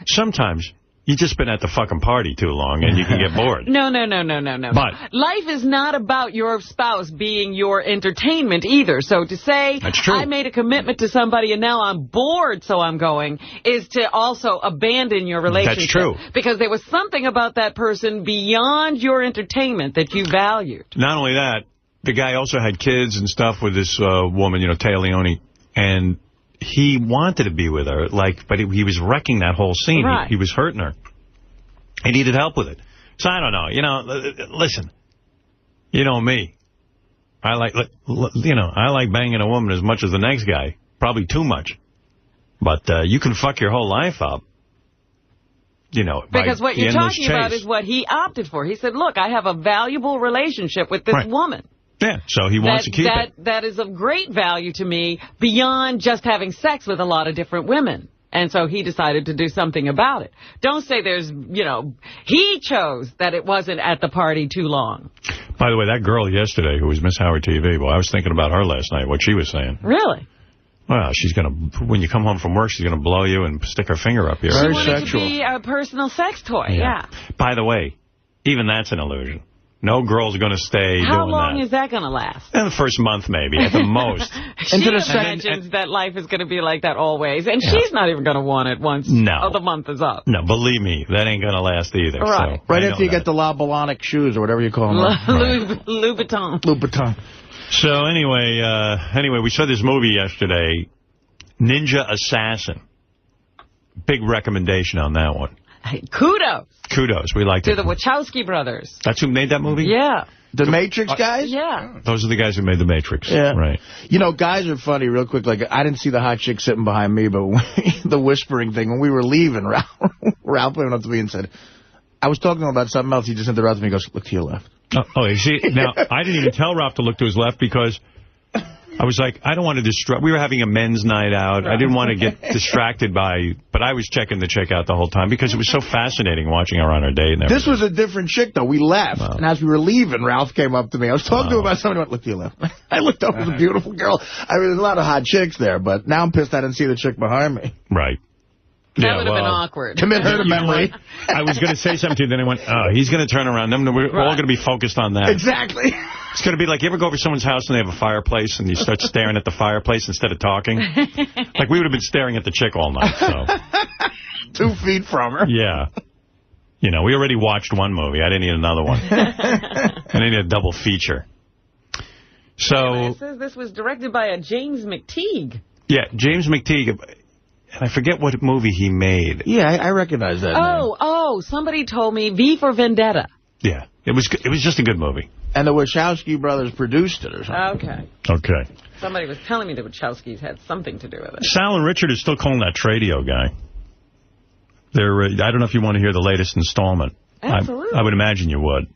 Sometimes... You've just been at the fucking party too long, and you can get bored. No. But life is not about your spouse being your entertainment either. So to say, I made a commitment to somebody and now I'm bored, so I'm going, is to also abandon your relationship. That's true. Because there was something about that person beyond your entertainment that you valued. Not only that, the guy also had kids and stuff with this woman, you know, Taya Leone, and... He wanted to be with her, but he was wrecking that whole scene. Right. He was hurting her. He needed help with it. So I don't know. You know, listen. You know me. I like banging a woman as much as the next guy. Probably too much. But you can fuck your whole life up. You know, because what you're talking about is what he opted for. He said, look, I have a valuable relationship with this woman. Yeah, so he wants to keep it. That is of great value to me beyond just having sex with a lot of different women. And so he decided to do something about it. Don't say there's, you know, he chose that it wasn't at the party too long. By the way, that girl yesterday who was Miss Howard TV, well, I was thinking about her last night, what she was saying. Really? Well, she's going to, when you come home from work, she's going to blow you and stick her finger up your ass. She wanted to be a personal sex toy, yeah. By the way, even that's an illusion. No girl's going to stay doing that. How long is that going to last? In the first month, maybe, at the most. She imagines that life is going to be like that always, and she's not even going to want it once the month is up. No, believe me, that ain't going to last either. Right. So right after you get the La Balonic shoes, or whatever you call them. Louboutin. Louboutin. So anyway, we saw this movie yesterday, Ninja Assassin. Big recommendation on that one. Hey, kudos. We liked it. To the Wachowski brothers. That's who made that movie? Yeah. The Matrix guys? Yeah. Those are the guys who made The Matrix. Yeah. Right. You know, guys are funny, real quick. Like, I didn't see the hot chick sitting behind me, but the whispering thing, when we were leaving, Ralph went up to me and said, I was talking about something else. He just interrupted me and goes, look to your left. Oh, you see, now, I didn't even tell Ralph to look to his left because I was like, I don't want to distract. We were having a men's night out. I didn't want to get distracted but I was checking the chick out the whole time because it was so fascinating watching her on her date. And this was a different chick, though. We left, and as we were leaving, Ralph came up to me. I was talking to him about something. I went, look to your left. I looked up. It was a beautiful girl. I mean, there's a lot of hot chicks there, but now I'm pissed I didn't see the chick behind me. Right. That would have been awkward. Commit her to memory. I was going to say something to you, then I went, oh, he's going to turn around. We're all going to be focused on that. Exactly. It's going to be like, you ever go over someone's house and they have a fireplace and you start staring at the fireplace instead of talking? Like, we would have been staring at the chick all night, so. 2 feet from her. Yeah. You know, we already watched one movie. I didn't need another one. I didn't need a double feature. So. It says this was directed by a James McTeague. Yeah, James McTeague. And I forget what movie he made. Yeah, I recognize that name. Somebody told me V for Vendetta. Yeah, it was just a good movie. And the Wachowski brothers produced it or something. Okay. Somebody was telling me the Wachowskis had something to do with it. Sal and Richard are still calling that Tradio guy. I don't know if you want to hear the latest installment. Absolutely. I would imagine you would.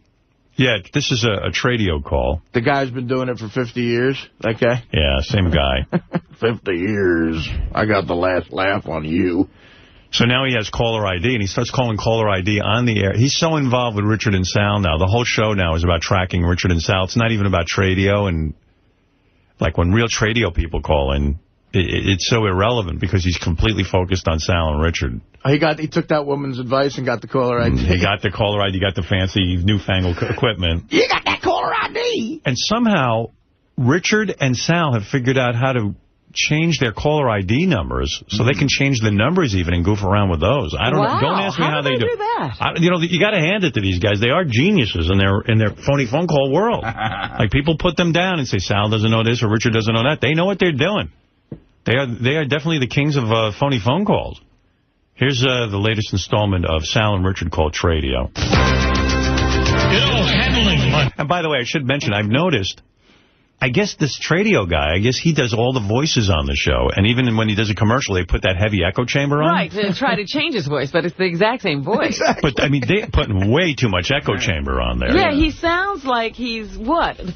Yeah, this is a Tradio call. The guy's been doing it for 50 years, that guy? Yeah, same guy. 50 years. I got the last laugh on you. So now he has caller ID, and he starts calling caller ID on the air. He's so involved with Richard and Sal now. The whole show now is about tracking Richard and Sal. It's not even about Tradio. And like when real Tradio people call in, it's so irrelevant because he's completely focused on Sal and Richard. He took that woman's advice and got the caller ID. He got the caller ID, got the fancy newfangled equipment. You got that caller ID! And somehow, Richard and Sal have figured out how to change their caller ID numbers so they can change the numbers even and goof around with those. I don't know. Don't ask me how they do that. You got to hand it to these guys. They are geniuses in their phony phone call world. Like, people put them down and say, Sal doesn't know this or Richard doesn't know that. They know what they're doing. They are definitely the kings of phony phone calls. Here's the latest installment of Sal and Richard called Tradio. And by the way, I should mention, I've noticed, I guess this Tradio guy, he does all the voices on the show. And even when he does a commercial, they put that heavy echo chamber on. Right, to try to change his voice, but it's the exact same voice. Exactly. But, I mean, they're putting way too much echo chamber on there. Yeah, he sounds like he's,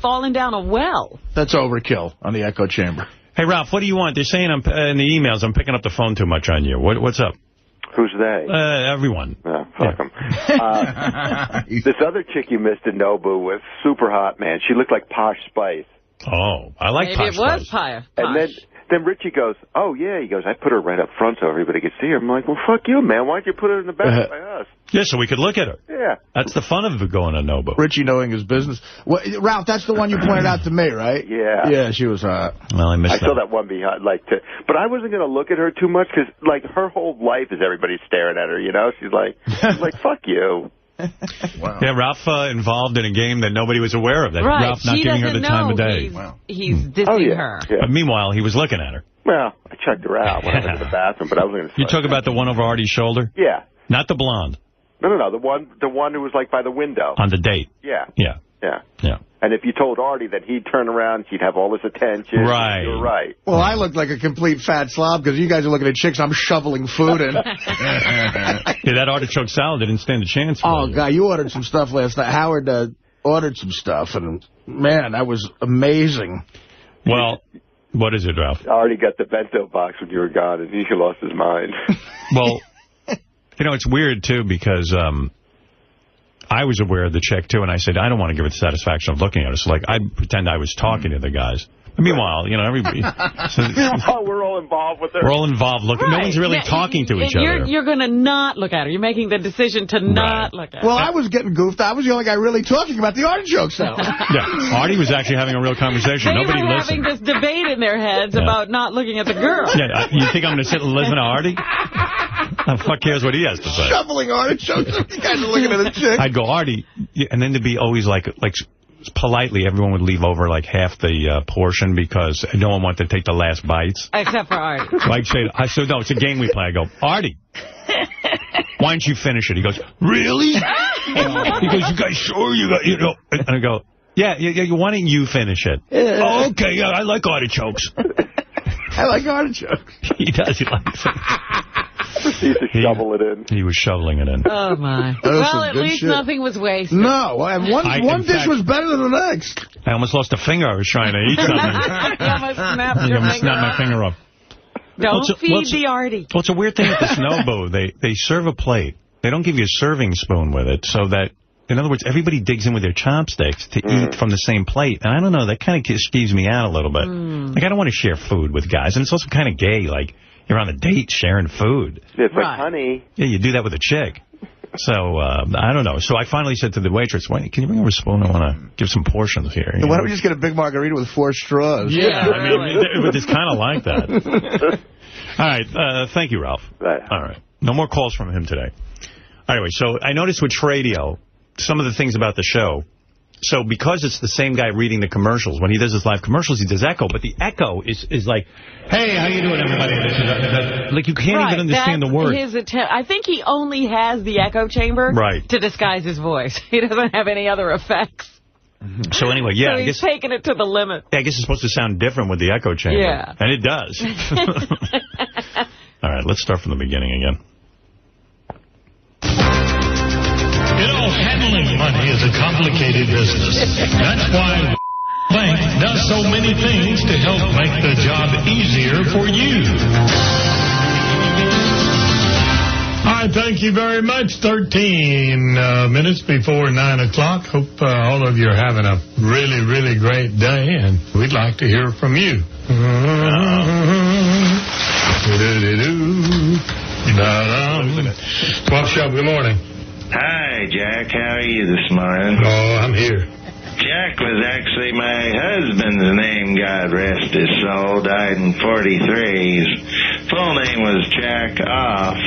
falling down a well. That's overkill on the echo chamber. Hey, Ralph, what do you want? They're saying in the emails I'm picking up the phone too much on you. What's up? Who's they? Everyone. Fuck them. This other chick you missed in Nobu was super hot, man. She looked like Posh Spice. Oh, I like Posh Spice. Maybe it was Posh. And then Richie goes, oh, yeah. He goes, I put her right up front so everybody could see her. I'm like, well, fuck you, man. Why'd you put her in the back by us? Yeah, so we could look at her. Yeah. That's the fun of going to Nobu. Richie knowing his business. Well, Ralph, that's the one you pointed out to me, right? Yeah. Yeah, she was hot. Well, I saw that one behind, but I wasn't going to look at her too much because, her whole life is everybody staring at her, you know? She's like, fuck you. Wow. Yeah, Ralph involved in a game that nobody was aware of. That right. Ralph not giving her the time of day. He's dissing her. Yeah. But meanwhile, he was looking at her. Well, I checked her out when I went to the bathroom, but I wasn't going to. You talk about the one over Artie's shoulder? Yeah. Not the blonde. No, the one who was by the window. On the date. Yeah. Yeah. Yeah. Yeah. And if you told Artie that he'd turn around, she'd have all this attention. Right. You're right. Well, I look like a complete fat slob because you guys are looking at chicks. I'm shoveling food in. Yeah, that artichoke salad didn't stand a chance. Oh, God, you ordered some stuff last night. Howard ordered some stuff, and, man, that was amazing. Well, what is it, Ralph? Artie got the bento box when you were gone, and he lost his mind. Well, it's weird, too, because I was aware of the chick, too, and I said, I don't want to give it the satisfaction of looking at her. So, I pretend I was talking to the guys. Meanwhile, you know, everybody... Meanwhile, we're all involved with her. We're all involved. Look, right. No one's really talking to each other. You're going to not look at her. You're making the decision to not look at her. Well, I was getting goofed. I was the only guy really talking about the artichokes, though. Yeah, Artie was actually having a real conversation. Nobody listened. Having this debate in their heads about not looking at the girl. Yeah, you think I'm going to sit and listen to Artie? The fuck cares what he has to say? Shoveling artichokes. You guys are looking at a chick. I'd go, Artie, and then to be always like politely, everyone would leave over like half the portion because no one wanted to take the last bites. Except for Artie. So I said, no, it's a game we play. I go, Artie, why don't you finish it? He goes, really? He goes, you guys sure you got, you know? And I go, yeah, why don't you finish it? Oh, okay, yeah, I like artichokes. I like artichokes. He does, he likes it. He used to shovel it in. He was shoveling it in. Oh, my. Well, at least nothing was wasted. No, and one dish was better than the next. I almost lost a finger. I was trying to eat something. You almost snapped your finger snapped my finger off. Don't feed the Artie. Well, it's a weird thing at the Snowbo. They serve a plate. They don't give you a serving spoon with it, so that, in other words, everybody digs in with their chopsticks to eat from the same plate. And I don't know, that kind of skeeves me out a little bit. Like, I don't want to share food with guys. And it's also kind of gay, like, you're on a date sharing food. It's like, honey. Yeah, you do that with a chick. So, I don't know. So I finally said to the waitress, wait, can you bring over a spoon? I want to give some portions here. Why don't we just get a big margarita with 4 straws? Yeah, I mean, it's kind of like that. All right, thank you, Ralph. Right. All right. No more calls from him today. Anyway, so I noticed with Tradio, some of the things about the show. So because it's the same guy reading the commercials, when he does his live commercials, he does echo. But the echo is like, hey, how you doing, everybody? Like, you can't even understand the word. I think he only has the echo chamber to disguise his voice. He doesn't have any other effects. So anyway, yeah. So he's taking it to the limit. I guess it's supposed to sound different with the echo chamber. Yeah. And it does. All right, let's start from the beginning again. You know, handling money is a complicated business. That's why Bank does so many things to help make the job easier for you. All right, thank you very much. 13 minutes before 9 o'clock. Hope all of you are having a really, really great day, and we'd like to hear from you. Swap Shop, good morning. Hi, Jack. How are you this morning? Oh, I'm here. Jack was actually my husband's name, God rest his soul. Died in 43. His full name was Jack Off.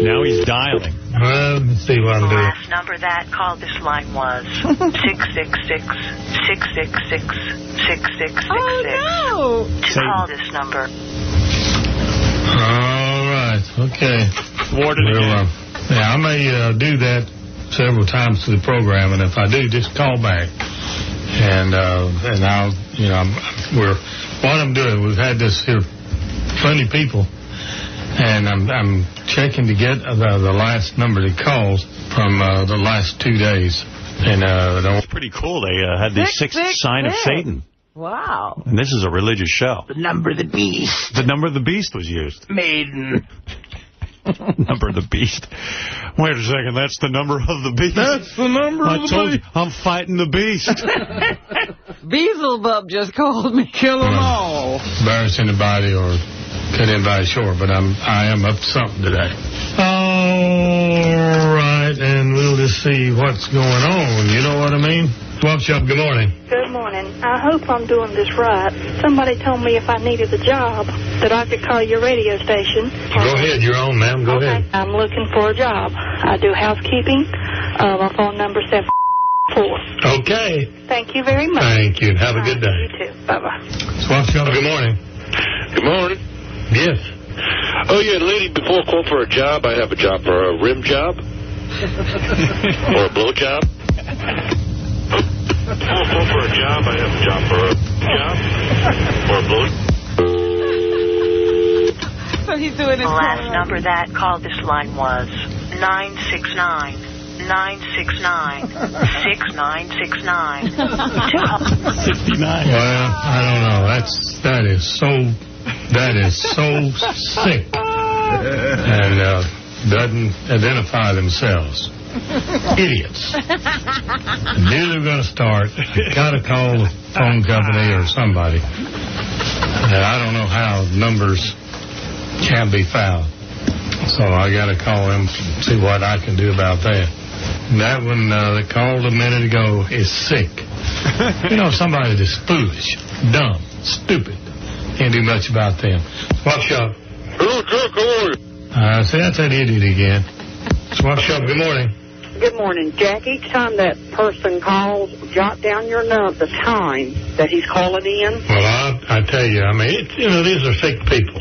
Now he's dialing. Well, let's see what I'm doing. The last number that called this line was 666-666-6666. Oh, no! To call this number. All right, okay. Yeah, I may do that several times through the program, and if I do, just call back. And I'll, you know, what I'm doing, we've had this here, plenty of people, and I'm checking to get the last number that calls from the last 2 days. And it's pretty cool. They had the sixth sign of Satan. Wow. And this is a religious show. The number of the beast. The number of the beast was used. Maiden. Number of the beast. Wait a second, that's the number of the beast. That's the number of the beast. I told you, I'm fighting the beast. Beelzebub just called me. Kill them all. Embarrass anybody or cut anybody short, but I am up to something today. All right, and we'll just see what's going on. You know what I mean? Swap Shop, good morning. Good morning. I hope I'm doing this right. Somebody told me if I needed a job that I could call your radio station. Go ahead. You're on, ma'am. Go ahead. I'm looking for a job. I do housekeeping. My phone number is 744. Okay. Thank you very much. Thank you. Have a good day. You too. Bye-bye. Swap Shop, good morning. Good morning. Yes. Oh, yeah, lady, before calling for a job, I have a job for a rim job. Or a blow job. Before calling for a job, I have a job for a job. Or a blow. So he's doing his The last number that called this line was 969-969-6969. 69. Well, I don't know. That is so sick. And doesn't identify themselves. Idiots. Knew they were going to start. Got to call the phone company or somebody. And I don't know how numbers can be found. So I got to call them, see what I can do about that. That one that called a minute ago is sick. You know, somebody that's foolish, dumb, stupid. Can't do much about them. Swap shop. Hello, Chuck. How are you? See, that's that idiot again. Swap shop, good morning. Good morning, Jack. Each time that person calls, jot down your note, the time that he's calling in. Well, I tell you, I mean, these are sick people.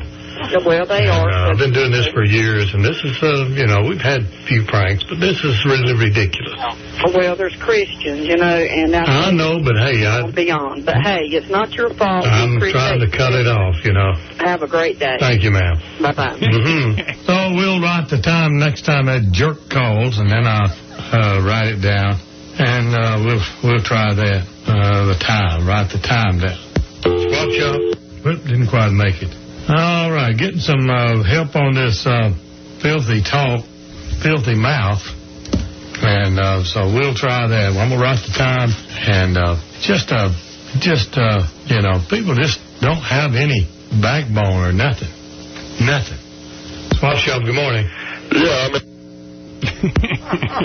Well, they are. I've been doing this for years, and this is, we've had a few pranks, but this is really ridiculous. Well, there's Christians, and that's... I know, but hey, beyond. But hey, it's not your fault. I'm trying to cut it off, Have a great day. Thank you, ma'am. Bye-bye. Mm-hmm. So we'll write the time next time that jerk calls, and then I'll write it down, and we'll try that, the time, write the time down. Swap shop. Well, didn't quite make it. All right, getting some help on this filthy talk, filthy mouth, and so we'll try that. I'm gonna write the time, and people just don't have any backbone or nothing. Swap shop, good morning. Yeah,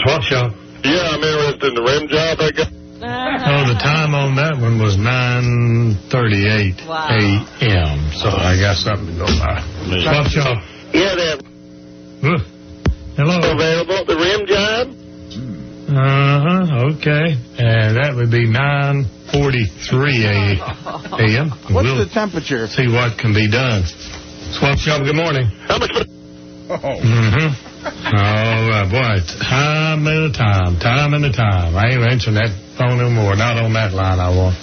Swap shop. Yeah, I'm interested in the rim job I got. Oh, the time on that one was 9:38 a.m. So I got something to go by. Swap shop. Yeah, they're hello. Available, the rim job? Okay. And that would be 9:43 a.m. What's the temperature? See what can be done. Swap shop, good morning. How much? All right, boy. Time and a time. I ain't answering that phone no more. Not on that line I want.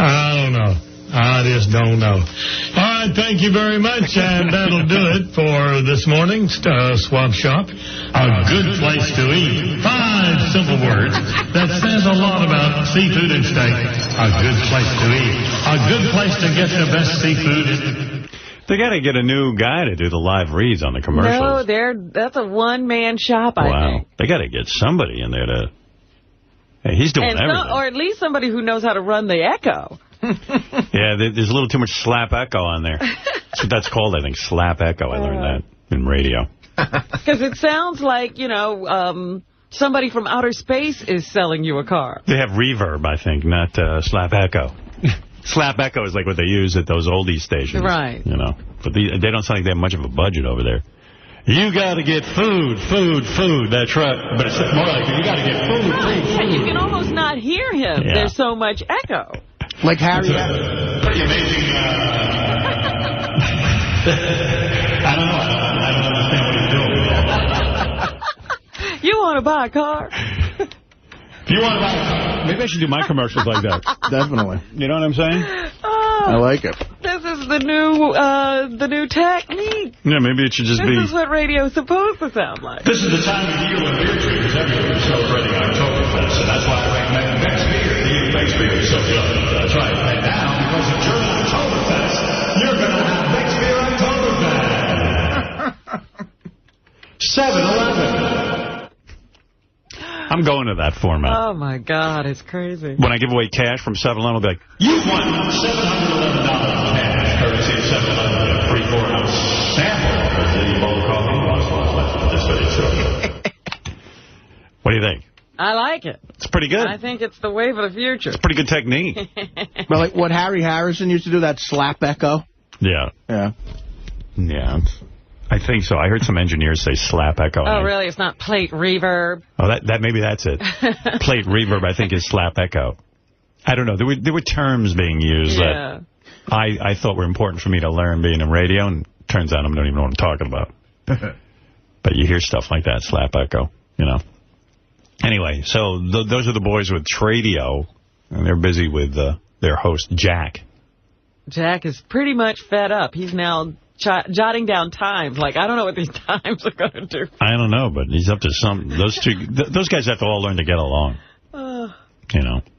I don't know. I just don't know. All right, thank you very much, and that'll do it for this morning's Swap Shop. A good place to eat. 5 simple words that says a lot about seafood and steak. A good place to eat. A good place to get the best seafood. They got to get a new guy to do the live reads on the commercials. No, that's a one-man shop, I think. They got to get somebody in there to... Hey, he's doing everything. Or at least somebody who knows how to run the echo. Yeah, there's a little too much slap echo on there. That's what that's called, I think, slap echo. I learned that in radio. Because it sounds like, somebody from outer space is selling you a car. They have reverb, I think, not slap echo. Slap echo is like what they use at those oldie stations. Right. But they don't sound like they have much of a budget over there. You got to get food. That's right. But it's more like you got to get food. And you can almost not hear him. Yeah. There's so much echo. Like Harry. Pretty amazing. I don't know. I don't understand what he's doing. You want to buy a car? You want to buy a car? Maybe I should do my commercials like that. Definitely. You know what I'm saying? I like it. This is the new technique. Yeah, maybe it should just be... This is what radio's supposed to sound like. This is the time of year when beer drinkers everywhere are celebrating Oktoberfest, and that's why I recommend Vick's beer. The Vick's beer is so good. That's right. And now, because of German Oktoberfest, you're going to have Vick's beer Oktoberfest. 7-Eleven. I'm going to that format. Oh, my God. It's crazy. When I give away cash from 7-Eleven, I'll be like, you won $711 cash, courtesy of 7-Eleven, free 4-ounce sample of the bowl of coffee. What do you think? I like it. It's pretty good. I think it's the wave of the future. It's pretty good technique. But like what Harry Harrison used to do, that slap echo? Yeah. Yeah. Yeah. I think so. I heard some engineers say slap echo. Oh, really? It's not plate reverb? Oh, maybe that's it. Plate reverb, I think, is slap echo. I don't know. There were terms being used that I thought were important for me to learn being in radio, and turns out I don't even know what I'm talking about. But you hear stuff like that, slap echo, Anyway, so those are the boys with Tradio, and they're busy with their host, Jack. Jack is pretty much fed up. He's now jotting down times. Like, I don't know what these times are going to do. I don't know, but he's up to something. Those guys have to all learn to get along.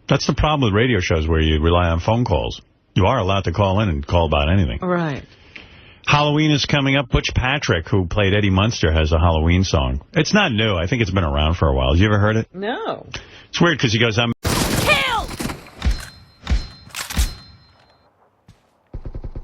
That's the problem with radio shows where you rely on phone calls. You are allowed to call in and call about anything. Right. Halloween is coming up. Butch Patrick, who played Eddie Munster, has a Halloween song. It's not new. I think it's been around for a while. Have you ever heard it? No. It's weird because he goes,